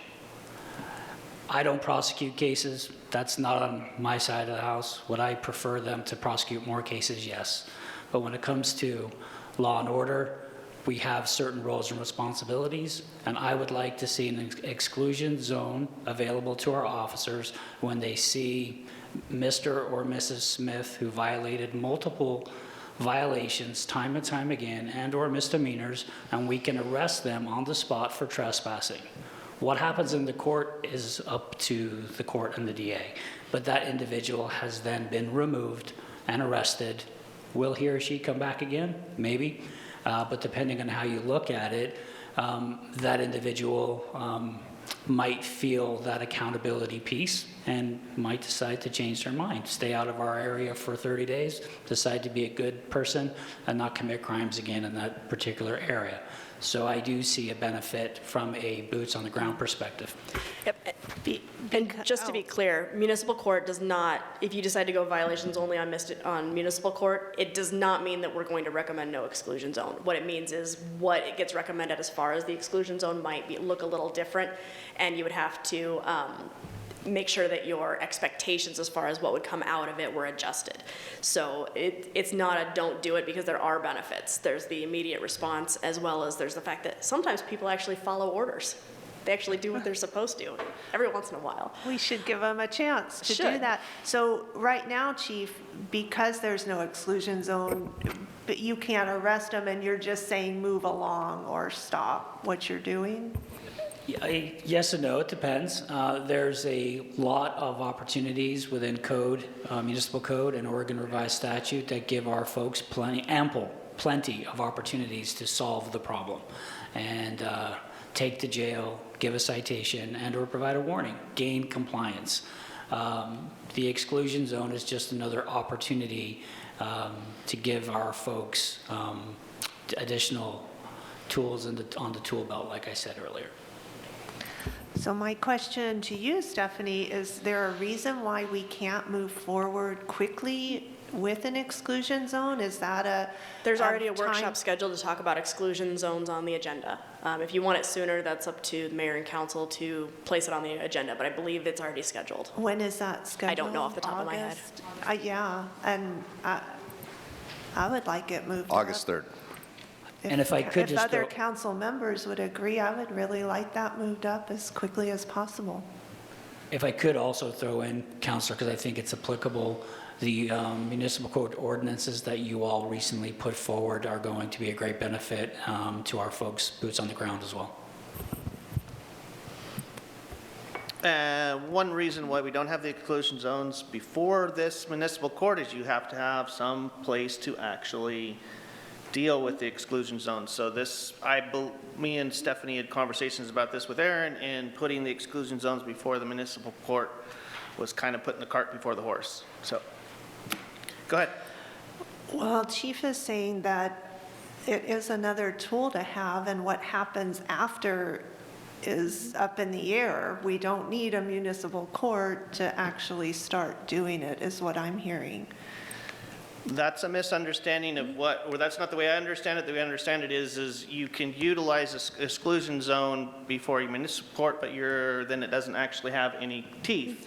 S13: I don't prosecute cases. That's not on my side of the house. Would I prefer them to prosecute more cases? Yes. But when it comes to law and order, we have certain roles and responsibilities, and I would like to see an exclusion zone available to our officers when they see Mr. or Mrs. Smith who violated multiple violations time and time again and or misdemeanors, and we can arrest them on the spot for trespassing. What happens in the court is up to the court and the DA, but that individual has then been removed and arrested. Will he or she come back again? Maybe. But depending on how you look at it, that individual might feel that accountability piece and might decide to change their mind, stay out of our area for 30 days, decide to be a good person and not commit crimes again in that particular area. So I do see a benefit from a boots-on-the-ground perspective.
S9: Yep. And just to be clear, municipal court does not, if you decide to go violations only on municipal court, it does not mean that we're going to recommend no exclusion zone. What it means is what it gets recommended as far as the exclusion zone might look a little different, and you would have to make sure that your expectations as far as what would come out of it were adjusted. So it's not a don't do it, because there are benefits. There's the immediate response, as well as there's the fact that sometimes people actually follow orders. They actually do what they're supposed to every once in a while.
S6: We should give them a chance to do that. So right now, Chief, because there's no exclusion zone, but you can't arrest them and you're just saying move along or stop what you're doing?
S13: Yes and no, it depends. There's a lot of opportunities within code, municipal code and Oregon revised statute that give our folks plenty of opportunities to solve the problem and take to jail, give a citation, and or provide a warning, gain compliance. The exclusion zone is just another opportunity to give our folks additional tools on the tool belt, like I said earlier.
S6: So my question to you, Stephanie, is there a reason why we can't move forward quickly with an exclusion zone? Is that
S9: There's already a workshop scheduled to talk about exclusion zones on the agenda. If you want it sooner, that's up to the mayor and council to place it on the agenda, but I believe it's already scheduled.
S6: When is that scheduled?
S9: I don't know off the top of my head.
S6: Yeah, and I would like it moved
S3: August
S6: up.
S3: 3rd.
S13: And if I could just
S6: If other
S13: throw-
S6: council members would agree, I would really like that moved up as quickly as possible.
S13: If I could also throw in, Counselor, because I think it's applicable, the municipal code ordinances that you all recently put forward are going to be a great benefit to our folks' boots on the ground as well.
S1: One reason why we don't have the exclusion zones before this municipal court is you have to have some place to actually deal with the exclusion zones. So this, me and Stephanie had conversations about this with Aaron, and putting the exclusion zones before the municipal court was kind of putting the cart before the horse. So, go ahead.
S6: Well, Chief is saying that it is another tool to have, and what happens after is up in the air. We don't need a municipal court to actually start doing it, is what I'm hearing.
S1: That's a misunderstanding of what, or that's not the way I understand it. The way I understand it is you can utilize this exclusion zone before your municipal court, but then it doesn't actually have any teeth.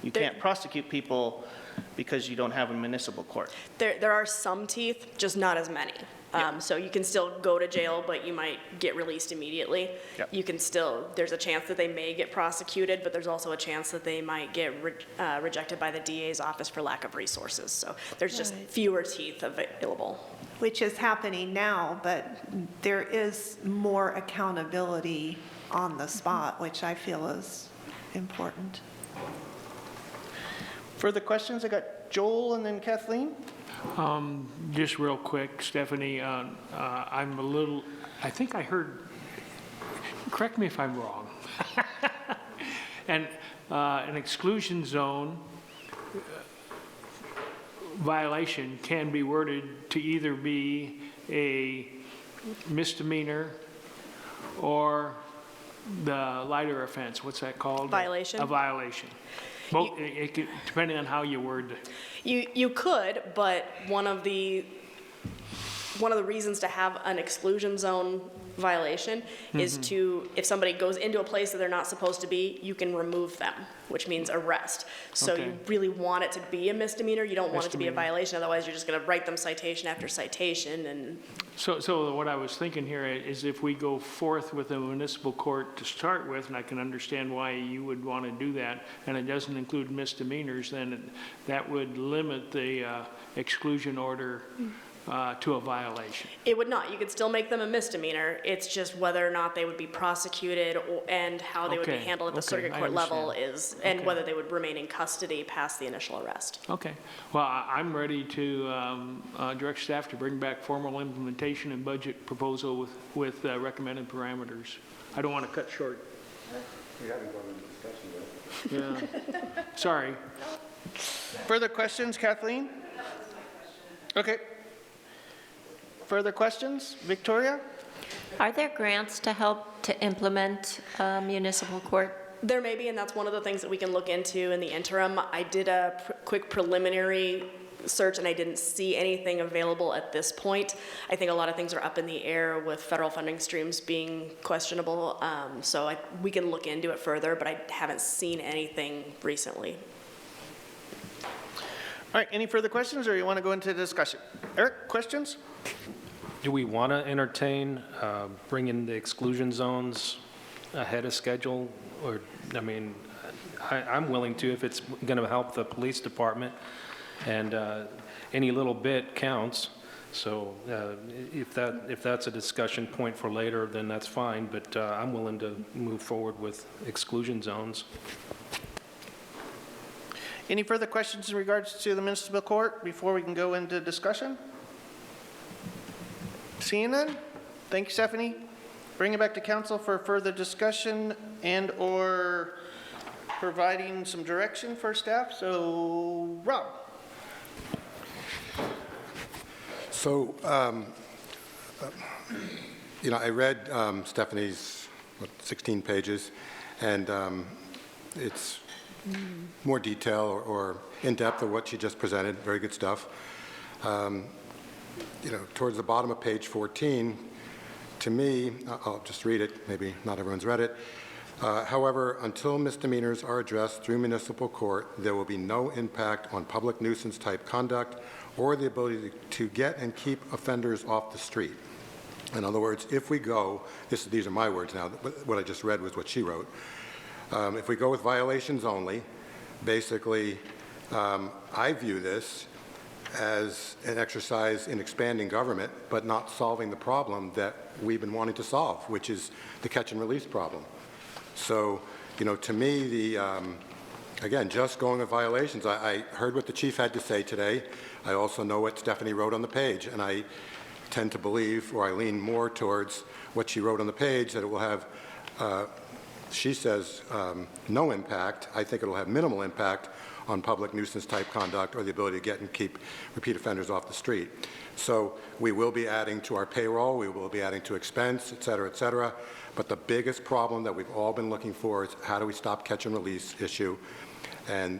S1: You can't prosecute people because you don't have a municipal court.
S9: There are some teeth, just not as many. So you can still go to jail, but you might get released immediately.
S1: Yep.
S9: You can still, there's a chance that they may get prosecuted, but there's also a chance that they might get rejected by the DA's office for lack of resources. So there's just fewer teeth available.
S6: Which is happening now, but there is more accountability on the spot, which I feel is important.
S1: Further questions? I got Joel and then Kathleen.
S10: Just real quick, Stephanie, I'm a little, I think I heard, correct me if I'm wrong. And an exclusion zone violation can be worded to either be a misdemeanor or the lighter offense. What's that called?
S9: Violation.
S10: A violation. Well, depending on how you word it.
S9: You could, but one of the reasons to have an exclusion zone violation is to, if somebody goes into a place that they're not supposed to be, you can remove them, which means arrest. So
S10: Okay.
S9: you really want it to be a misdemeanor. You don't want it to be a
S10: Misdemeanor.
S9: violation. Otherwise, you're just going to write them citation after citation. And
S10: So what I was thinking here is if we go forth with a municipal court to start with, and I can understand why you would want to do that, and it doesn't include misdemeanors, then that would limit the exclusion order to a violation.
S9: it would not. You could still make them a misdemeanor. It's just whether or not they would be prosecuted and how they would be
S10: Okay.
S9: handled at the
S10: Okay,
S9: circuit
S10: I
S9: court level
S10: understand.
S9: and
S10: Okay.
S9: whether they would remain in custody past the initial arrest.
S10: Okay. Well, I'm ready to direct staff to bring back formal implementation and budget proposal with recommended parameters. I don't want to cut short. We haven't gone into discussion yet. Yeah. Sorry.
S1: Further questions, Kathleen? Okay. Further questions? Victoria?
S11: Are there grants to help to implement municipal court?
S9: There may be, and that's one of the things that we can look into in the interim. I did a quick preliminary search, and I didn't see anything available at this point. I think a lot of things are up in the air with federal funding streams being questionable, so we can look into it further, but I haven't seen anything recently.
S1: All right, any further questions, or you want to go into discussion? Eric, questions?
S7: Do we want to entertain bringing the exclusion zones ahead of schedule? Or, I mean, I'm willing to if it's going to help the police department, and any little bit counts. So if that's a discussion point for later, then that's fine, but I'm willing to move forward with exclusion zones.
S1: Any further questions in regards to the municipal court before we can go into discussion? Seeing none? Thank you, Stephanie. Bring it back to council for further discussion and/or providing some direction for staff. So, Rob.
S4: So, I read Stephanie's 16 pages, and it's more detail or in-depth of what she just presented. Very good stuff. Towards the bottom of page 14, to me, I'll just read it, maybe not everyone's read it. However, until misdemeanors are addressed through municipal court, there will be no impact on public nuisance type conduct or the ability to get and keep offenders off the street. In other words, if we go, these are my words now, what I just read was what she wrote. If we go with violations only, basically, I view this as an exercise in expanding government, but not solving the problem that we've been wanting to solve, which is the catch and release problem. So, to me, again, just going with violations, I heard what the chief had to say today. I also know what Stephanie wrote on the page, and tend to believe, or I lean more towards what she wrote on the page, that it will have, she says, no impact. I think it will have minimal impact on public nuisance type conduct or the ability to get and keep repeat offenders off the street. So we will be adding to our payroll, we will be adding to expense, et cetera, but the biggest problem that we've all been looking for is how do we stop catch and release issue? And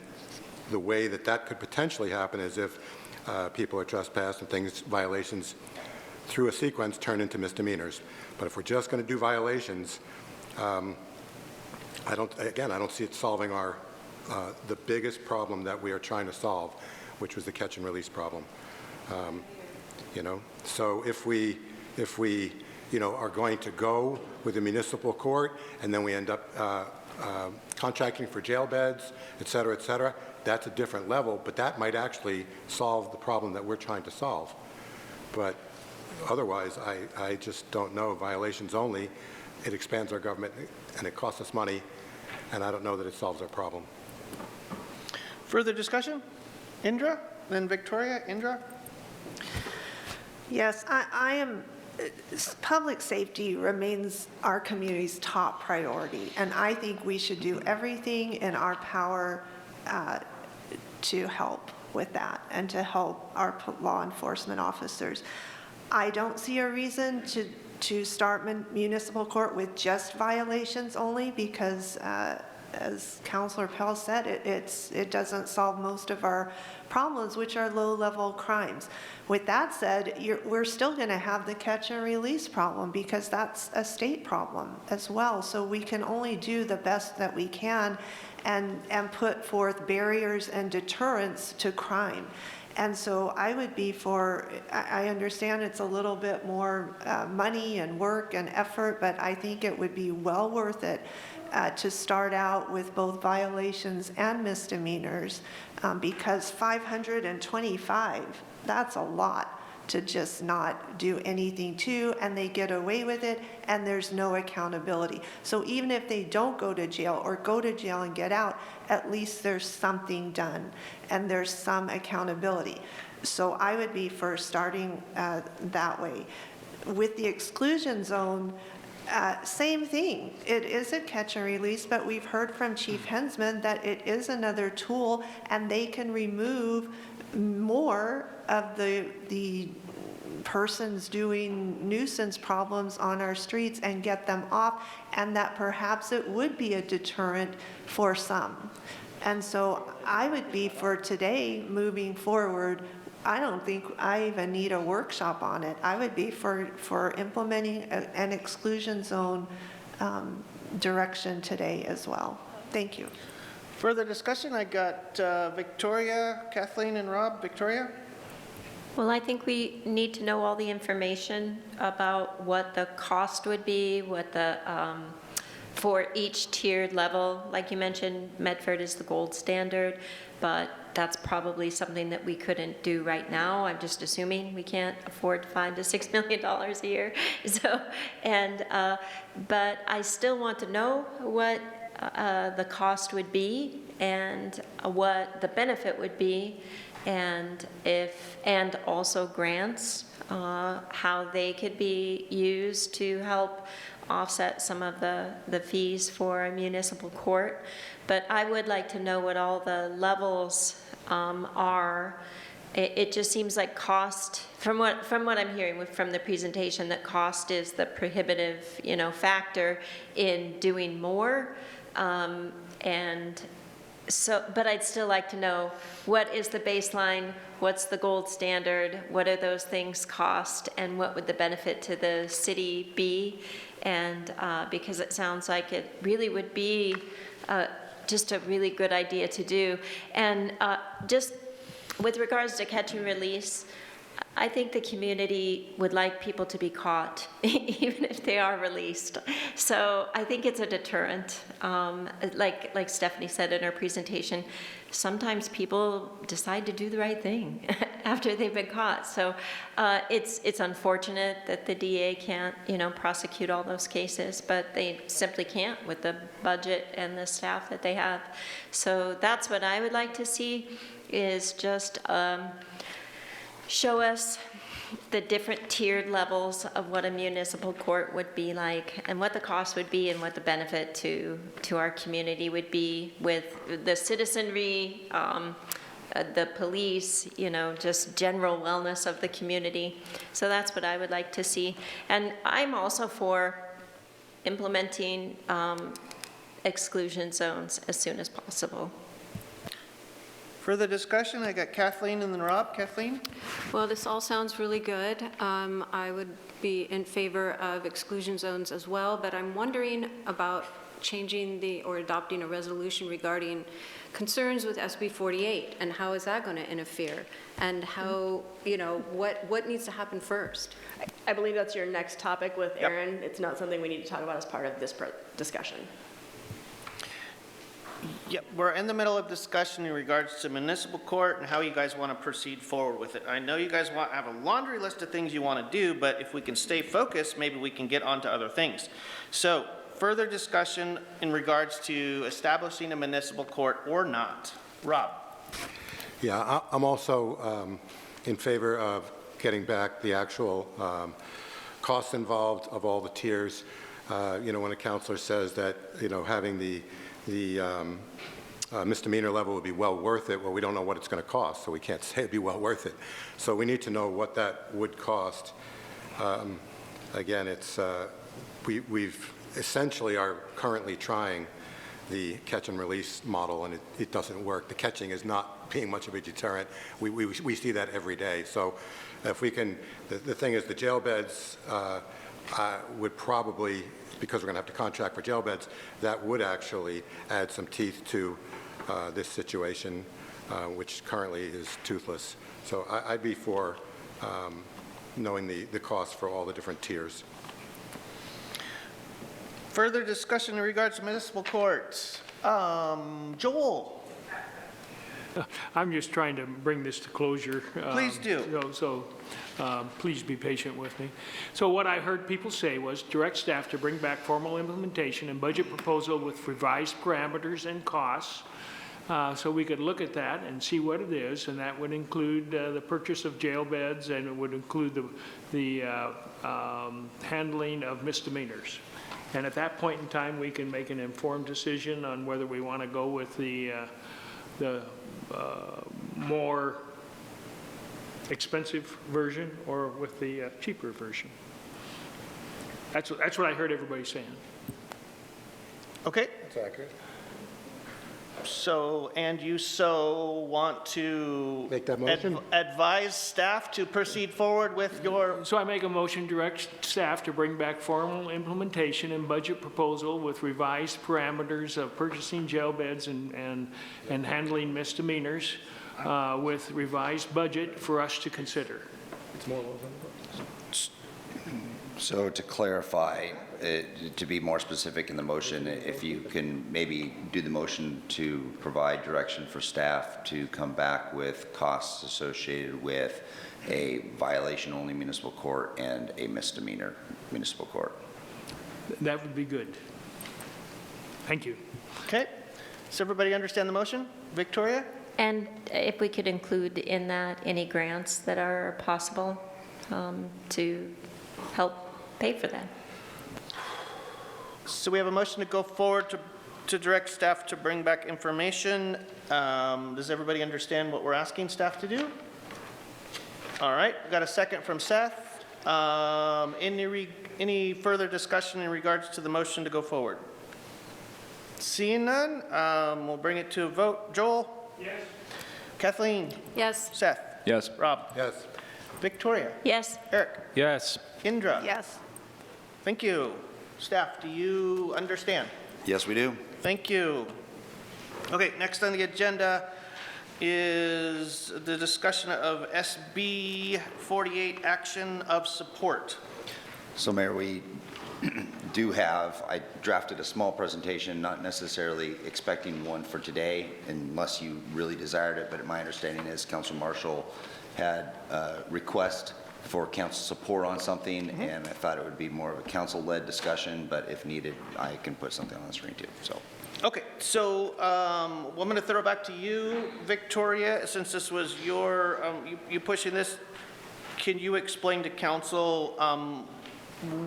S4: the way that that could potentially happen is if people are trespassed and things, violations through a sequence turn into misdemeanors. But if we're just going to do violations, I don't see it solving our, the biggest problem that we are trying to solve, which was the catch and release problem. You know, so if we, you know, are going to go with the municipal court and then we end up contracting for jail beds, et cetera, that's a different level, but that might actually solve the problem that we're trying to solve. But otherwise, I just don't know. Violations only, it expands our government and it costs us money, and I don't know that it solves our problem.
S1: Further discussion? Indra, then Victoria. Indra?
S6: Yes, I am, public safety remains our community's top priority, and I think we should do everything in our power to help with that and to help our law enforcement officers. I don't see a reason to start municipal court with just violations only because, as Councilor Pell said, it doesn't solve most of our problems, which are low-level crimes. With that said, we're still going to have the catch and release problem because that's a state problem as well. So we can only do the best that we can and put forth barriers and deterrents to crime. And so I would be for, I understand it's a little bit more money and work and effort, but I think it would be well worth it to start out with both violations and misdemeanors because 525, that's a lot to just not do anything to, and they get away with it, and there's no accountability. So even if they don't go to jail or go to jail and get out, at least there's something done, and there's some accountability. So I would be for starting that way. With the exclusion zone, same thing. It is a catch and release, but we've heard from Chief Hensman that it is another tool, and they can remove more of the persons doing nuisance problems on our streets and get them off, and that perhaps it would be a deterrent for some. And so I would be for today moving forward. I don't think I even need a workshop on it. I would be for implementing an exclusion zone direction today as well. Thank you.
S1: Further discussion? I got Victoria, Kathleen, and Rob. Victoria?
S11: Well, I think we need to know all the information about what the cost would be, what the, for each tiered level. Like you mentioned, Medford is the gold standard, but that's probably something that we couldn't do right now. I'm just assuming we can't afford to find a $6 million a year. So, and, but I still want to know what the cost would be and what the benefit would be, and also grants, how they could be used to help offset some of the fees for a municipal court. But I would like to know what all the levels are. It just seems like cost, from what I'm hearing from the presentation, that cost is the prohibitive, factor in doing more. And so, but I'd still like to know what is the baseline, what's the gold standard, what do those things cost, and what would the benefit to the city be? And because it sounds like it really would be just a really good idea to do. And just with regards to catch and release, I think the community would like people to be caught, even if they are released. So I think it's a deterrent. Like Stephanie said in her presentation, sometimes people decide to do the right thing after they've been caught. So it's unfortunate that the DA can't, prosecute all those cases, but they simply can't with the budget and the staff that they have. So that's what I would like to see, is just show us the different tiered levels of what a municipal court would be like, and what the cost would be, and what the benefit to our community would be with the citizenry, the police, just general wellness of the community. So that's what I would like to see. And I'm also for implementing exclusion zones as soon as possible.
S1: Further discussion? I got Kathleen and then Rob. Kathleen?
S8: Well, this all sounds really good. I would be in favor of exclusion zones as well, but I'm wondering about changing or adopting a resolution regarding concerns with SB 48, and how is that going to interfere? And how, what needs to happen first?
S9: I believe that's your next topic with Aaron. It's not something we need to talk about as part of this discussion.
S1: Yep, we're in the middle of discussion in regards to municipal court and how you guys want to proceed forward with it. I know you guys have a laundry list of things you want to do, but if we can stay focused, maybe we can get on to other things. So, further discussion in regards to establishing a municipal court or not. Rob?
S4: Yeah, I'm also in favor of getting back the actual costs involved of all the tiers. When a counselor says that, having the misdemeanor level would be well worth it, well, we don't know what it's going to cost, so we can't say it'd be well worth it. So we need to know what that would cost. Again, we've essentially are currently trying the catch and release model, and it doesn't work. The catching is not being much of a deterrent. We see that every day. So if we can, the thing is, the jail beds would probably, because we're going to have to contract for jail beds, that would actually add some teeth to this situation, which currently is toothless. So I'd be for knowing the cost for all the different tiers.
S1: Further discussion in regards to municipal courts. Joel?
S10: I'm just trying to bring this to closure.
S1: Please do.
S10: Please be patient with me. So what I heard people say was direct staff to bring back formal implementation and budget proposal with revised parameters and costs. So we could look at that and see what it is, and that would include the purchase of jail beds, and it would include the handling of misdemeanors. And at that point in time, we can make an informed decision on whether we want to go with the more expensive version or with the cheaper version. That's what I heard everybody saying.
S1: Okay.
S4: That's accurate.
S1: So, and you want to
S4: make that motion?
S1: Advise staff to proceed forward with your...
S10: So I make a motion, direct staff to bring back formal implementation and budget proposal with revised parameters of purchasing jail beds and handling misdemeanors with revised budget for us to consider.
S3: So to clarify, to be more specific in the motion, if you can maybe do the motion to provide direction for staff to come back with costs associated with a violation-only municipal court and a misdemeanor municipal court.
S10: That would be good. Thank you.
S1: Okay. Does everybody understand the motion? Victoria?
S11: And if we could include in that any grants that are possible to help pay for that.
S1: So we have a motion to go forward to direct staff to bring back information. Does everybody understand what we're asking staff to do? All right, we got a second from Seth. Any further discussion in regards to the motion to go forward? Seeing none, we'll bring it to a vote. Joel?
S10: Yes.
S1: Kathleen?
S8: Yes.
S1: Seth?
S5: Yes.
S1: Rob?
S4: Yes.
S1: Victoria?
S11: Yes.
S1: Eric?
S7: Yes.
S1: Indra?
S6: Yes.
S1: Thank you. Staff, do you understand?
S3: Yes, we do.
S1: Thank you. Okay, next on the agenda is the discussion of SB 48 action of support.
S3: So Mayor, we I drafted a small presentation, not necessarily expecting one for today unless you really desired it, but my understanding is Council Marshall had a request for council support on something, and I thought it would be more of a council-led discussion, but if needed, I can put something on the screen too, so.
S1: Okay, so I'm going to throw it back to you, Victoria, since this was your, you pushing this. can you explain to council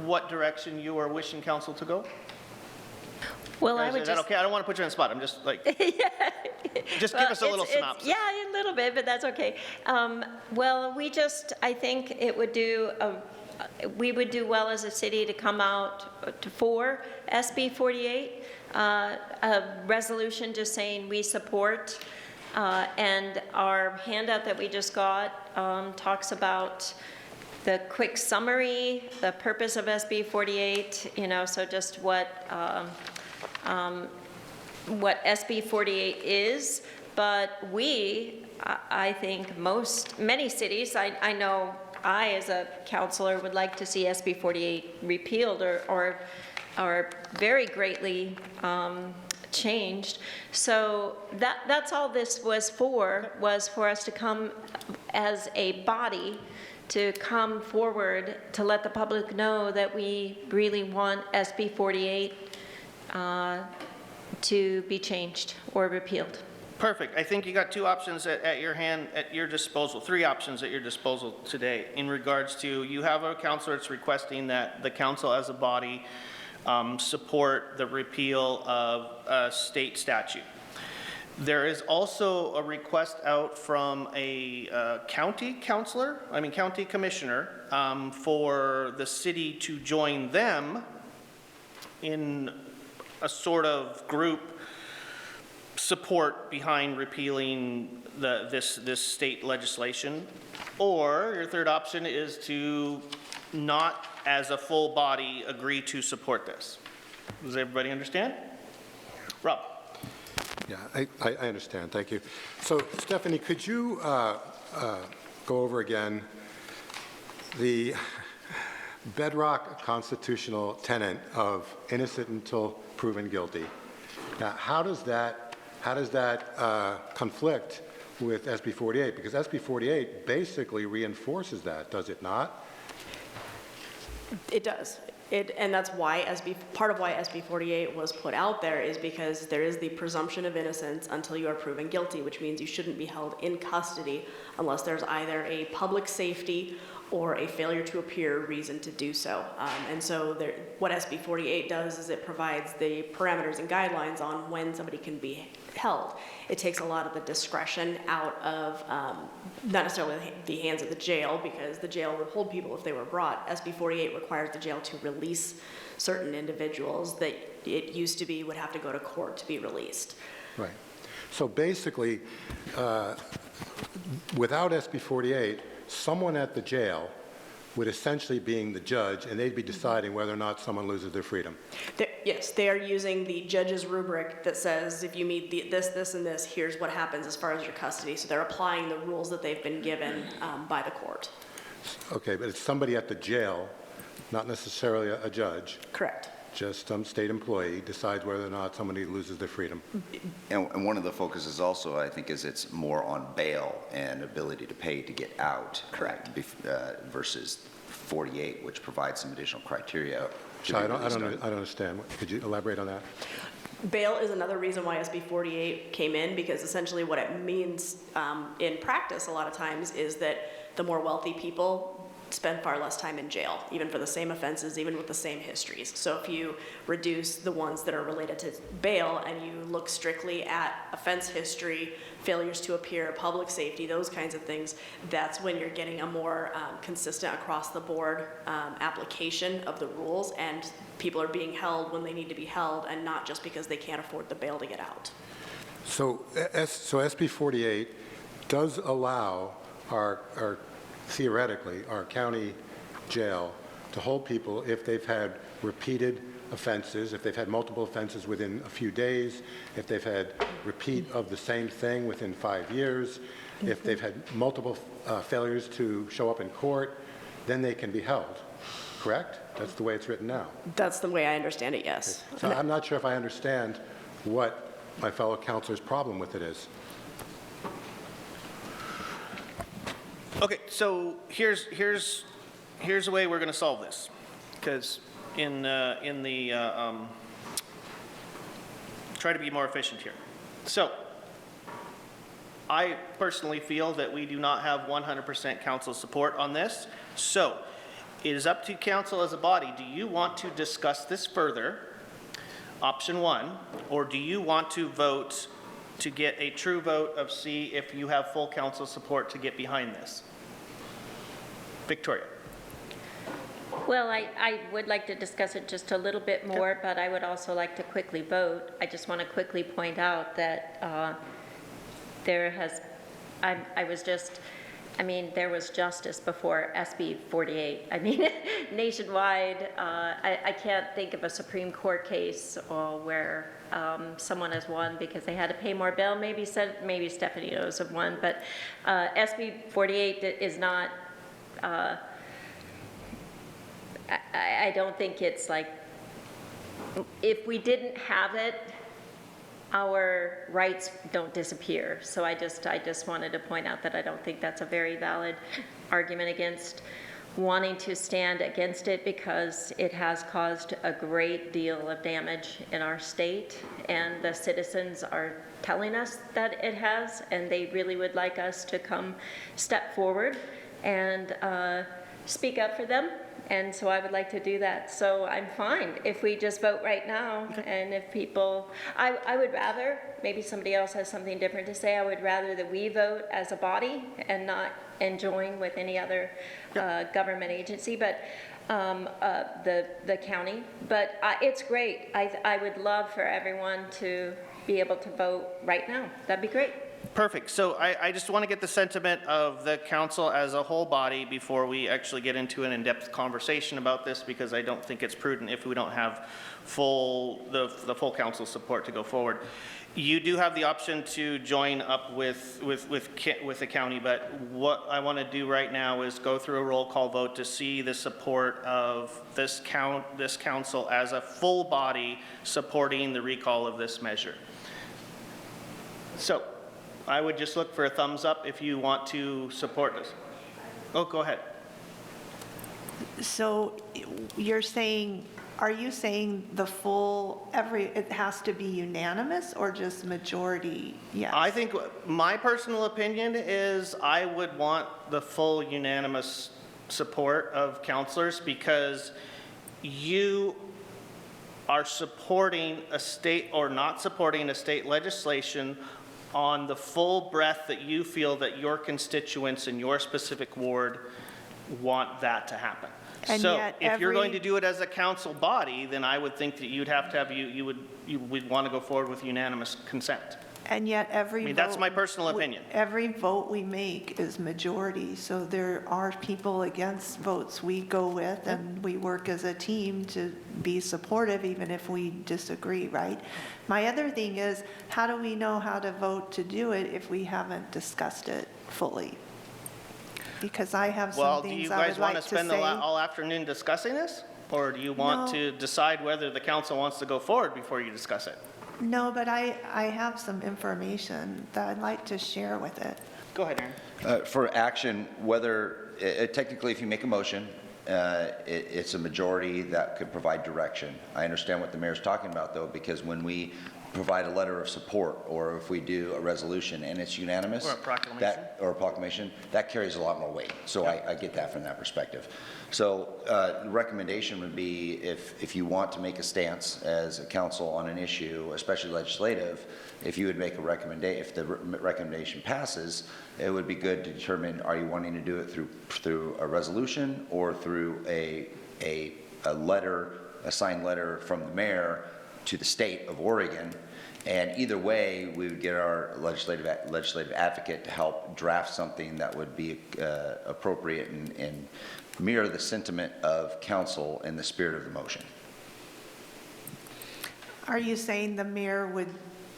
S1: what direction you are wishing council to go?
S11: Well, I
S1: Is
S11: would
S1: that
S11: just.
S1: okay? I don't want to put you on the spot. I'm just like, just give us a little synopsis.
S11: Yeah, a little bit, but that's okay. Well, I think it would we would do well as a city to come out for SB 48, a resolution just saying we support, and our handout that we just got talks about the quick summary, the purpose of SB 48, so just what SB 48 is, but I think many cities, I know I, as a councilor, would like to see SB 48 repealed or very greatly changed. So that's all this was for us to come as a body, to come forward to let the public know that we really want SB 48 to be changed or repealed.
S1: Perfect. I think you got two options at your disposal, three options at your disposal today in regards to, you have a councilor that's requesting that the council as a body support the repeal of a state statute. There is also a request out from a county commissioner, for the city to join them in a sort of group support behind repealing this state legislation. Or your third option is to not, as a full body, agree to support this. Does everybody understand? Rob?
S4: Yeah, I understand. Thank you. So, Stephanie, could you go over again the bedrock constitutional tenet of innocent until proven guilty? Now, how does that conflict with SB 48? Because SB 48 basically reinforces that, does it not?
S9: It does. And that's why part of why SB 48 was put out there is because there is the presumption of innocence until you are proven guilty, which means you shouldn't be held in custody unless there's either a public safety or a failure to appear reason to do so. And so what SB 48 does is it provides the parameters and guidelines on when somebody can be held. It takes a lot of the discretion out of, not necessarily the hands of the jail, because the jail would hold people if they were brought. SB 48 requires the jail to release certain individuals that it used to be would have to go to court to be released.
S4: Right. So basically, without SB 48, someone at the jail would essentially being the judge, and they'd be deciding whether or not someone loses their freedom.
S9: Yes, they are using the judge's rubric that says if you meet this, and this, here's what happens as far as your custody. So they're applying the rules that they've been given by the court.
S4: Okay, but it's somebody at the jail, not necessarily a judge.
S9: Correct.
S4: Just some state employee decides whether or not somebody loses their freedom.
S3: And one of the focuses also, I think, is it's more on bail and ability to pay to get out.
S9: Correct.
S3: Versus 48, which provides some additional criteria.
S4: So I don't understand. Could you elaborate on that?
S9: Bail is another reason why SB 48 came in, because essentially what it means in practice a lot of times is that the more wealthy people spend far less time in jail, even for the same offenses, even with the same histories. So if you reduce the ones that are related to bail and you look strictly at offense history, failures to appear, public safety, those kinds of things, that's when you're getting a more consistent across the board application of the rules, and people are being held when they need to be held and not just because they can't afford the bail to get out.
S4: So SB 48 does allow our theoretically, our county jail to hold people if they've had repeated offenses, if they've had multiple offenses within a few days, if they've had repeat of the same thing within 5 years, if they've had multiple failures to show up in court, then they can be held, correct? That's the way it's written now.
S9: That's the way I understand it, yes.
S4: So I'm not sure if I understand what my fellow counselor's problem with it is.
S1: Okay, so here's the way we're going to solve this, because try to be more efficient here. So I personally feel that we do not have 100% council support on this. So it is up to council as a body. Do you want to discuss this further, option one, or do you want to vote to get a true vote of see if you have full council support to get behind this? Victoria.
S11: Well, I would like to discuss it just a little bit more, but I would also like to quickly vote. I just want to quickly point out that there was justice before SB 48. I mean, nationwide, I can't think of a Supreme Court case where someone has won because they had to pay more bail. Maybe Stephanie knows of one, but SB 48 is not, I don't think it's like, if we didn't have it, our rights don't disappear. So I just wanted to point out that I don't think that's a very valid argument against wanting to stand against it, because it has caused a great deal of damage in our state, and the citizens are telling us that it has, and they really would like us to come step forward and speak up for them. And so I would like to do that. So I'm fine if we just vote right now. And if people, I would rather, maybe somebody else has something different to say, I would rather that we vote as a body and not join with any other government agency, but the county. But it's great. I would love for everyone to be able to vote right now. That'd be great.
S1: Perfect. So I just want to get the sentiment of the council as a whole body before we actually get into an in-depth conversation about this, because I don't think it's prudent if we don't have the full council support to go forward. You do have the option to join up with the county, but what I want to do right now is go through a roll call vote to see the support of this council as a full body supporting the recall of this measure. So I would just look for a thumbs up if you want to support this. Oh, go ahead.
S6: So are you saying the full, it has to be unanimous or just majority? Yes.
S1: I think my personal opinion is I would want the full unanimous support of councilors, because you are supporting a state or not supporting a state legislation on the full breadth that you feel that your constituents in your specific ward want that to happen.
S6: And
S1: so
S6: yet
S1: if you're going to do it as a council body, then I would think that you'd have to have, you would want to go forward with unanimous consent.
S6: And yet
S1: that's my personal opinion.
S6: Every vote we make is majority, so there are people against votes we go with, and we work as a team to be supportive even if we disagree, right? My other thing is, how do we know how to vote to do it if we haven't discussed it fully? Because I have some things I would like to say.
S1: Well, do you guys want to spend all afternoon discussing this? Or do you want to decide whether the council wants to go forward before you discuss it?
S6: No, but I have some information that I'd like to share with it.
S1: Go ahead, Aaron.
S3: For action, whether, technically if you make a motion, it's a majority that could provide direction. I understand what the mayor's talking about, though, because when we provide a letter of support, or if we do a resolution and it's unanimous.
S1: Or a proclamation.
S3: Or a proclamation, that carries a lot more weight. So I get that from that perspective. So the recommendation would be if you want to make a stance as a council on an issue, especially legislative, if you would make a recommendation, if the recommendation passes, it would be good to determine, are you wanting to do it through a resolution or through a letter, a signed letter from the mayor to the state of Oregon. And either way, we would get our legislative advocate to help draft something that would be appropriate and mirror the sentiment of council and the spirit of the motion.
S6: Are you saying the mayor would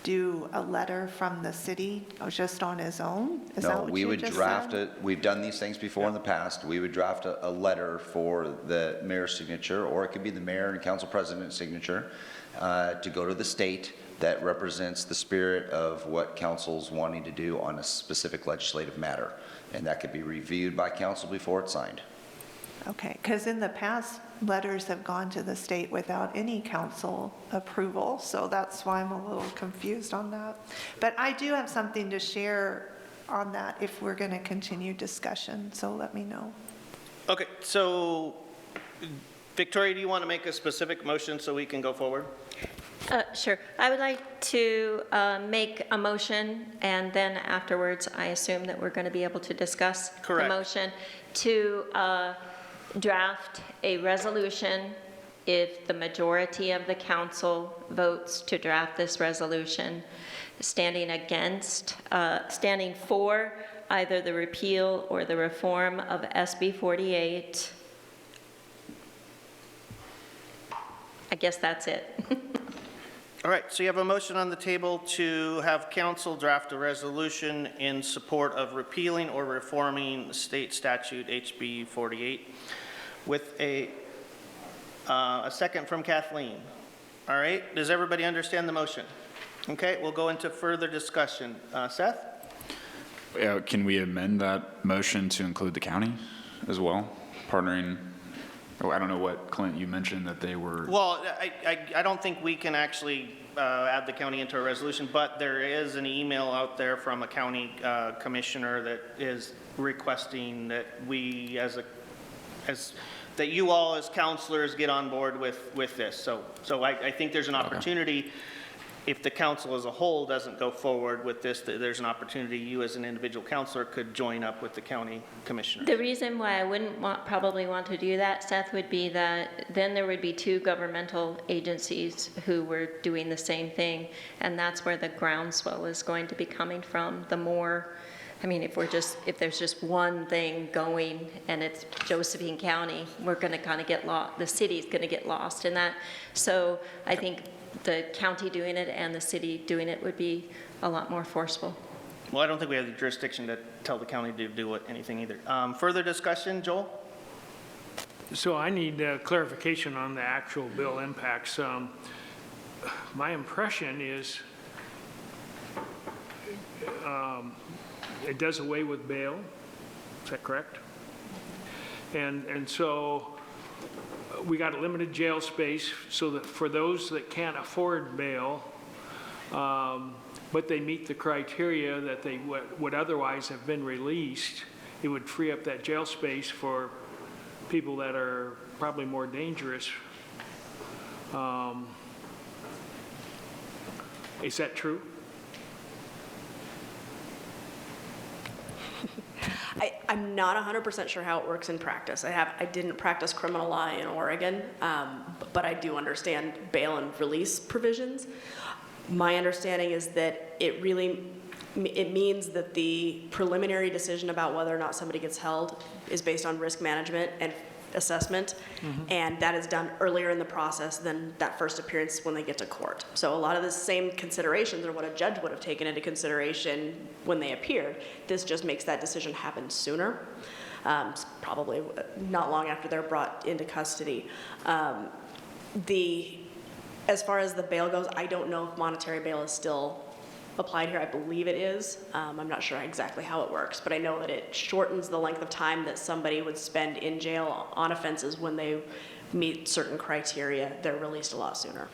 S6: do a letter from the city just on his own? Is that what you just
S3: draft
S6: said?
S3: it. We've done these things before in the past. We would draft a letter for the mayor's signature, or it could be the mayor and council president's signature, to go to the state that represents the spirit of what council's wanting to do on a specific legislative matter. And that could be reviewed by council before it's signed.
S6: Okay, because in the past, letters have gone to the state without any council approval, so that's why I'm a little confused on that. But I do have something to share on that if we're going to continue discussion, so let me know.
S1: Okay, so Victoria, do you want to make a specific motion so we can go forward?
S11: Sure. I would like to make a motion, and then afterwards, I assume that we're going to be able to discuss
S1: Correct.
S11: the motion, to draft a resolution if the majority of the council votes to draft this resolution, standing for either the repeal or the reform of SB 48. I guess that's it.
S1: All right, so you have a motion on the table to have council draft a resolution in support of repealing or reforming state statute HB 48 with a second from Kathleen. All right, does everybody understand the motion? Okay, we'll go into further discussion. Seth?
S5: Can we amend that motion to include the county as well? Partnering, I don't know what, Clint, you mentioned that they were.
S1: Well, I don't think we can actually add the county into a resolution, but there is an email out there from a county commissioner that is requesting that we that you all as counselors get on board with this. So I think there's an opportunity, if the council as a whole doesn't go forward with this, that there's an opportunity you as an individual counselor could join up with the county commissioner.
S11: The reason why I wouldn't probably want to do that, Seth, would be that then there would be two governmental agencies who were doing the same thing, and that's where the groundswell is going to be coming from. The more, I mean, if there's just one thing going and it's Josephine County, we're going to kind of get lost. The city's going to get lost in that. So I think the county doing it and the city doing it would be a lot more forceful.
S1: Well, I don't think we have the jurisdiction to tell the county to do anything either. Further discussion, Joel?
S10: So I need clarification on the actual bill impacts. My impression is it does away with bail. Is that correct? And so we got a limited jail space so that for those that can't afford bail, but they meet the criteria that they would otherwise have been released, it would free up that jail space for people that are probably more dangerous. Is that true?
S9: I'm not 100% sure how it works in practice. I didn't practice criminal law in Oregon, but I do understand bail and release provisions. My understanding is that it means that the preliminary decision about whether or not somebody gets held is based on risk management and assessment, and that is done earlier in the process than that first appearance when they get to court. So a lot of the same considerations are what a judge would have taken into consideration when they appeared. This just makes that decision happen sooner, probably not long after they're brought into custody. As far as the bail goes, I don't know if monetary bail is still applied here. I believe it is. I'm not sure exactly how it works, but I know that it shortens the length of time that somebody would spend in jail on offenses when they meet certain criteria. They're released a lot sooner.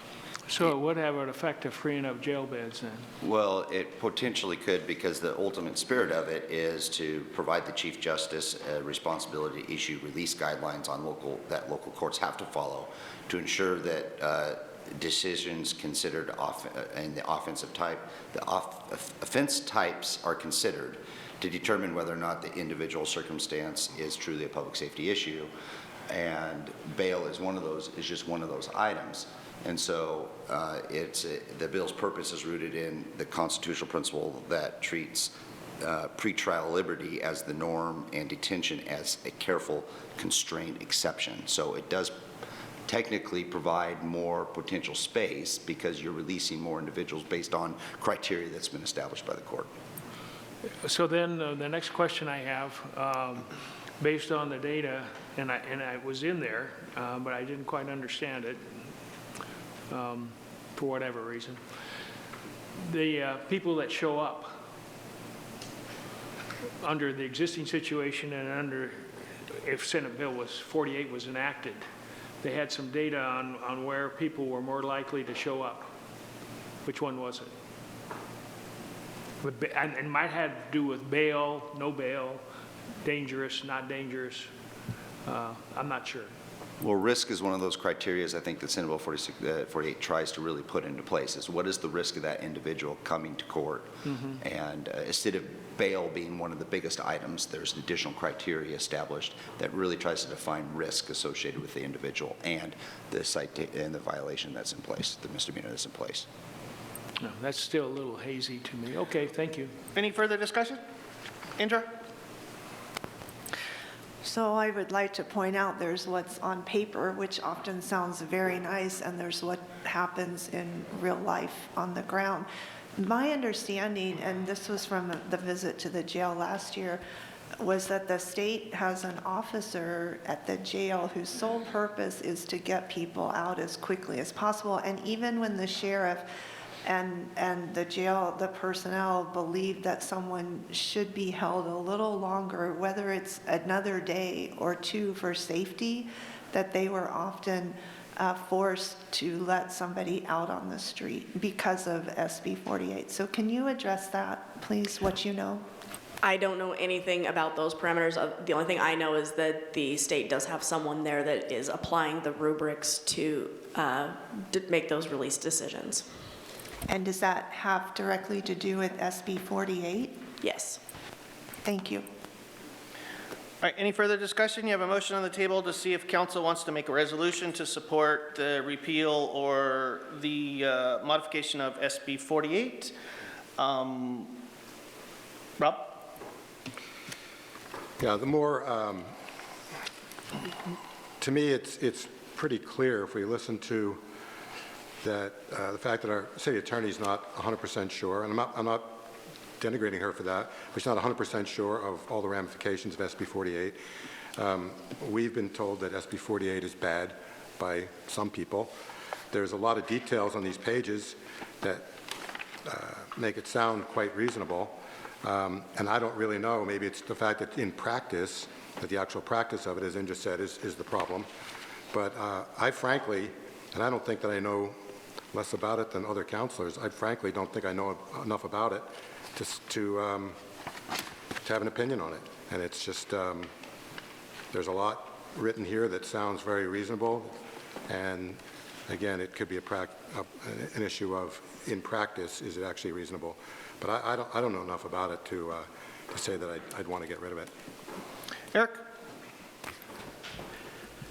S10: So it would have an effect of freeing up jail beds then?
S3: Well, it potentially could, because the ultimate spirit of it is to provide the Chief Justice a responsibility to issue release guidelines on that local courts have to follow to ensure that decisions considered in the offensive type, the offense types are considered to determine whether or not the individual circumstance is truly a public safety issue, and bail is just one of those items. And so the bill's purpose is rooted in the constitutional principle that treats pretrial liberty as the norm and detention as a careful, constrained exception. So it does technically provide more potential space because you're releasing more individuals based on criteria that's been established by the court.
S10: So then the next question I have, based on the data, and I was in there, but I didn't quite understand it for whatever reason. The people that show up under the existing situation and under, if Senate Bill 48 was enacted, they had some data on where people were more likely to show up. Which one was it? And it might have to do with bail, no bail, dangerous, not dangerous. I'm not sure.
S3: Well, risk is one of those criteria I think that Senate Bill 48 tries to really put into place, is what is the risk of that individual coming to court? And instead of bail being one of the biggest items, there's additional criteria established that really tries to define risk associated with the individual and the violation that's in place, the misdemeanor that's in place.
S10: No, that's still a little hazy to me. Okay, thank you.
S1: Any further discussion? Indra?
S6: So I would like to point out there's what's on paper, which often sounds very nice, and there's what happens in real life on the ground. My understanding, and this was from the visit to the jail last year, was that the state has an officer at the jail whose sole purpose is to get people out as quickly as possible. And even when the sheriff and the jail, the personnel believe that someone should be held a little longer, whether it's another day or two for safety, that they were often forced to let somebody out on the street because of SB 48. So can you address that, please, what you know?
S9: I don't know anything about those parameters. The only thing I know is that the state does have someone there that is applying the rubrics to make those release decisions.
S6: And does that have directly to do with SB 48?
S9: Yes.
S6: Thank you.
S1: All right, any further discussion? You have a motion on the table to see if council wants to make a resolution to support the repeal or the modification of SB 48. Rob?
S4: Yeah, the more, to me, it's pretty clear if we listen to that the fact that our city attorney is not 100% sure, and I'm not denigrating her for that, but she's not 100% sure of all the ramifications of SB 48. We've been told that SB 48 is bad by some people. There's a lot of details on these pages that make it sound quite reasonable, and I don't really know. Maybe it's the fact that in practice, that the actual practice of it, as Indra said, is the problem. But I frankly, and I don't think that I know less about it than other counselors, I frankly don't think I know enough about it to have an opinion on it. And it's just, there's a lot written here that sounds very reasonable, and again, it could be an issue of, in practice, is it actually reasonable? But I don't know enough about it to say that I'd want to get rid of it.
S1: Eric?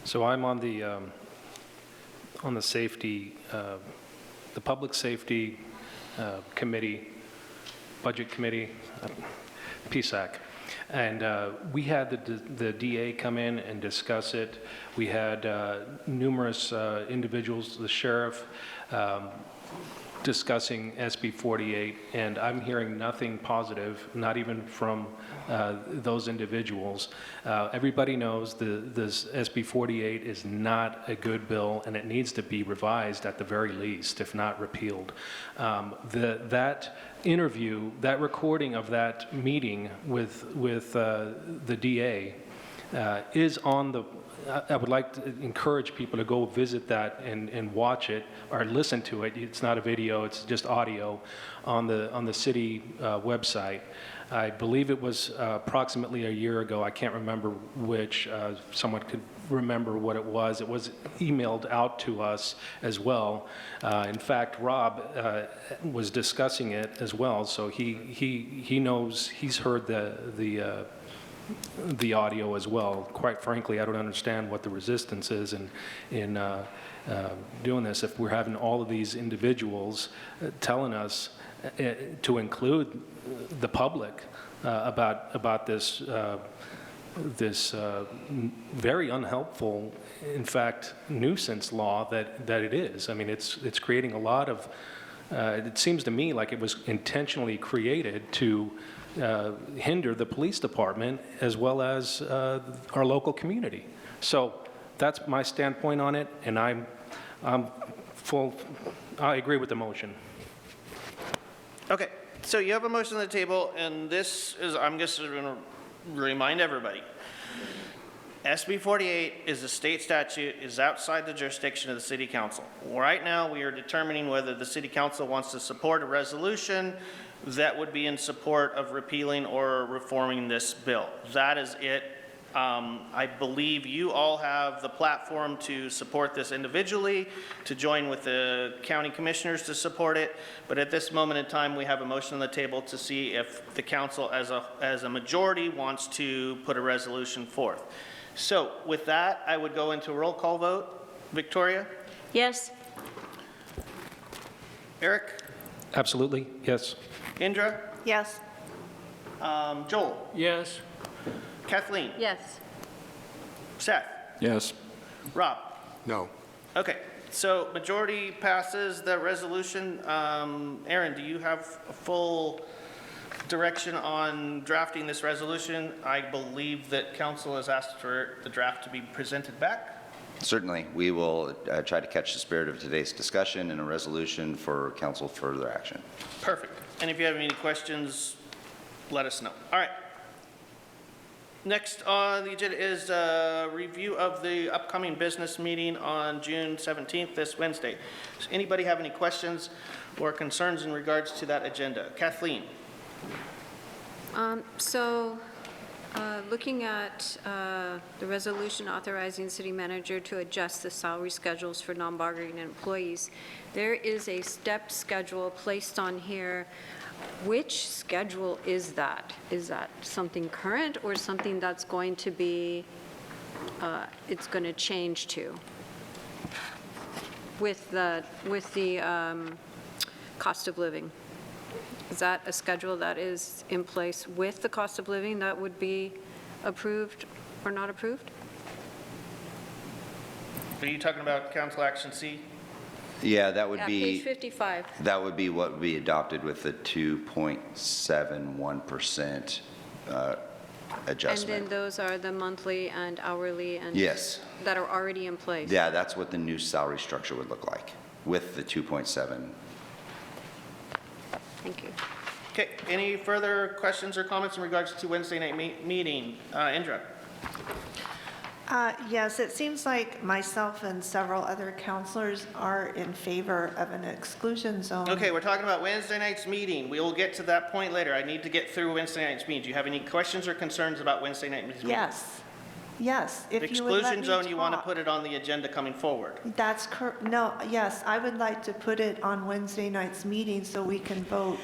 S7: So I'm on the safety, the Public Safety Committee, Budget Committee, PSAC. And we had the DA come in and discuss it. We had numerous individuals, the sheriff, discussing SB 48, and I'm hearing nothing positive, not even from those individuals. Everybody knows this SB 48 is not a good bill, and it needs to be revised at the very least, if not repealed. That interview, that recording of that meeting with the DA is on the. I would like to encourage people to go visit that and watch it or listen to it. It's not a video, it's just audio on the city website. I believe it was approximately a year ago. I can't remember which. Someone could remember what it was. It was emailed out to us as well. In fact, Rob was discussing it as well, so he knows, he's heard the audio as well. Quite frankly, I don't understand what the resistance is in doing this. If we're having all of these individuals telling us to include the public about this very unhelpful, in fact, nuisance law that it is. I mean, it's creating a lot of. It seems to me like it was intentionally created to hinder the police department as well as our local community. So that's my standpoint on it, and I agree with the motion.
S1: Okay, so you have a motion on the table, and this is, I'm just going to remind everybody, SB 48 is a state statute, is outside the jurisdiction of the city council. Right now, we are determining whether the city council wants to support a resolution that would be in support of repealing or reforming this bill. That is it. I believe you all have the platform to support this individually, to join with the county commissioners to support it, but at this moment in time, we have a motion on the table to see if the council as a majority wants to put a resolution forth. So with that, I would go into a roll call vote. Victoria?
S11: Yes?
S1: Eric?
S7: Absolutely, yes.
S1: Indra?
S6: Yes.
S1: Joel?
S10: Yes?
S1: Kathleen?
S11: Yes.
S1: Seth?
S5: Yes.
S1: Rob?
S4: No.
S1: Okay, so majority passes the resolution. Aaron, do you have a full direction on drafting this resolution? I believe that council has asked for the draft to be presented back.
S3: Certainly, we will try to catch the spirit of today's discussion in a resolution for council further action.
S1: Perfect. And if you have any questions, let us know. All right. Next on the agenda is a review of the upcoming business meeting on June 17th, this Wednesday. Does anybody have any questions or concerns in regards to that agenda? Kathleen?
S8: Looking at the resolution authorizing the city manager to adjust the salary schedules for non-bargaining employees, there is a step schedule placed on here. Which schedule is that? Is that something current or something that's going to be, it's going to change to? With the cost of living? Is that a schedule that is in place with the cost of living that would be approved or not approved?
S1: Are you talking about Council Action C?
S3: Yeah, that would
S8: Yeah,
S3: be.
S8: page 55.
S3: That would be what would be adopted with the 2.71% adjustment.
S8: And then those are the monthly and hourly and?
S3: Yes.
S8: That are already in place?
S3: Yeah, that's what the new salary structure would look like with the 2.7.
S8: Thank you.
S1: Okay, any further questions or comments in regards to Wednesday night meeting? Indra?
S6: Yes, it seems like myself and several other counselors are in favor of an exclusion zone.
S1: Okay, we're talking about Wednesday night's meeting. We will get to that point later. I need to get through Wednesday night's meeting. Do you have any questions or concerns about Wednesday night's meeting?
S6: Yes. Yes,
S1: The
S6: if you would let
S1: exclusion
S6: me
S1: zone, you want to
S6: talk.
S1: put it on the agenda coming forward.
S6: That's correct. No, yes, I would like to put it on Wednesday night's meeting so we can vote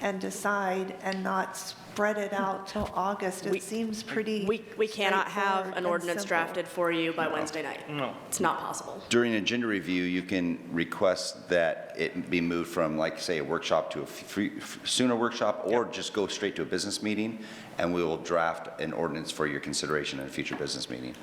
S6: and decide and not spread it out till August. It seems pretty
S9: We cannot have
S6: straightforward
S9: an
S6: and
S9: ordinance
S6: simple.
S9: drafted for you by Wednesday night.
S1: No.
S9: It's not possible.
S3: During agenda review, you can request that it be moved from, like, say, a workshop to a sooner workshop, or just go straight to a business meeting, and we will draft an ordinance for your consideration in a future business meeting.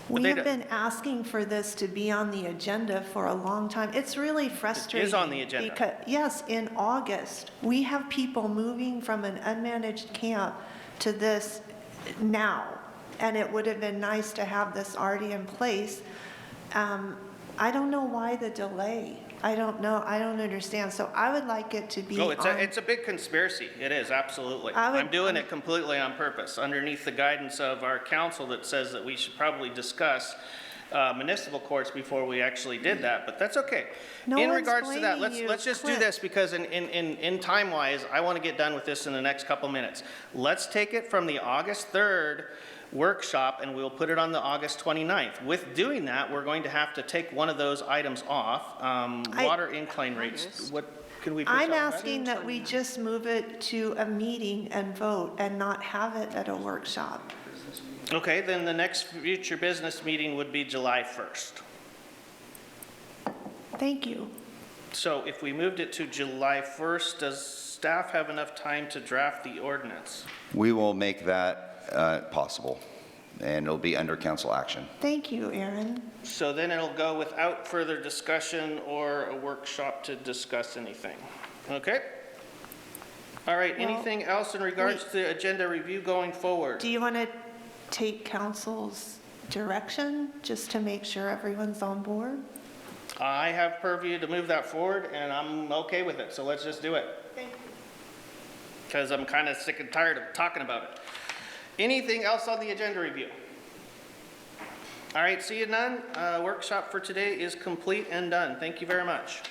S6: We
S1: they
S6: have
S1: don't-
S6: been asking for this to be on the agenda for a long time. It's really frustrating.
S1: on the agenda.
S6: Because, yes, in August, we have people moving from an unmanaged camp to this now, and it would have been nice to have this already in place. I don't know why the delay. I don't know. I don't understand. So I would like it to be
S1: Oh,
S6: on.
S1: it's a big conspiracy. It is, absolutely. I'm doing it completely on purpose, underneath the guidance of our council that says that we should probably discuss municipal courts before we actually did that, but that's okay.
S6: No
S1: In
S6: one's
S1: regards to that,
S6: blaming you,
S1: let's just do
S6: Clint.
S1: this, because in time-wise, I want to get done with this in the next couple minutes. Let's take it from the August 3rd workshop, and we'll put it on the August 29th. With doing that, we're going to have to take one of those items off. Water incline rates, what can we push
S6: I'm
S1: off that?
S6: asking that we just move it to a meeting and vote and not have it at a workshop.
S1: Okay, then the next future business meeting would be July 1st.
S6: Thank you.
S1: So if we moved it to July 1st, does staff have enough time to draft the ordinance?
S3: We will make that possible, and it'll be under council action.
S6: Thank you, Aaron.
S1: So then it'll go without further discussion or a workshop to discuss anything. Okay? All right,
S6: Well,
S1: anything else in regards to agenda review going forward?
S6: Do you want to take council's direction just to make sure everyone's on board?
S1: I have purview to move that forward, and I'm okay with it, so let's just do it. Because I'm kind of sick and tired of talking about it. Anything else on the agenda review? All right, see you none. Workshop for today is complete and done. Thank you very much.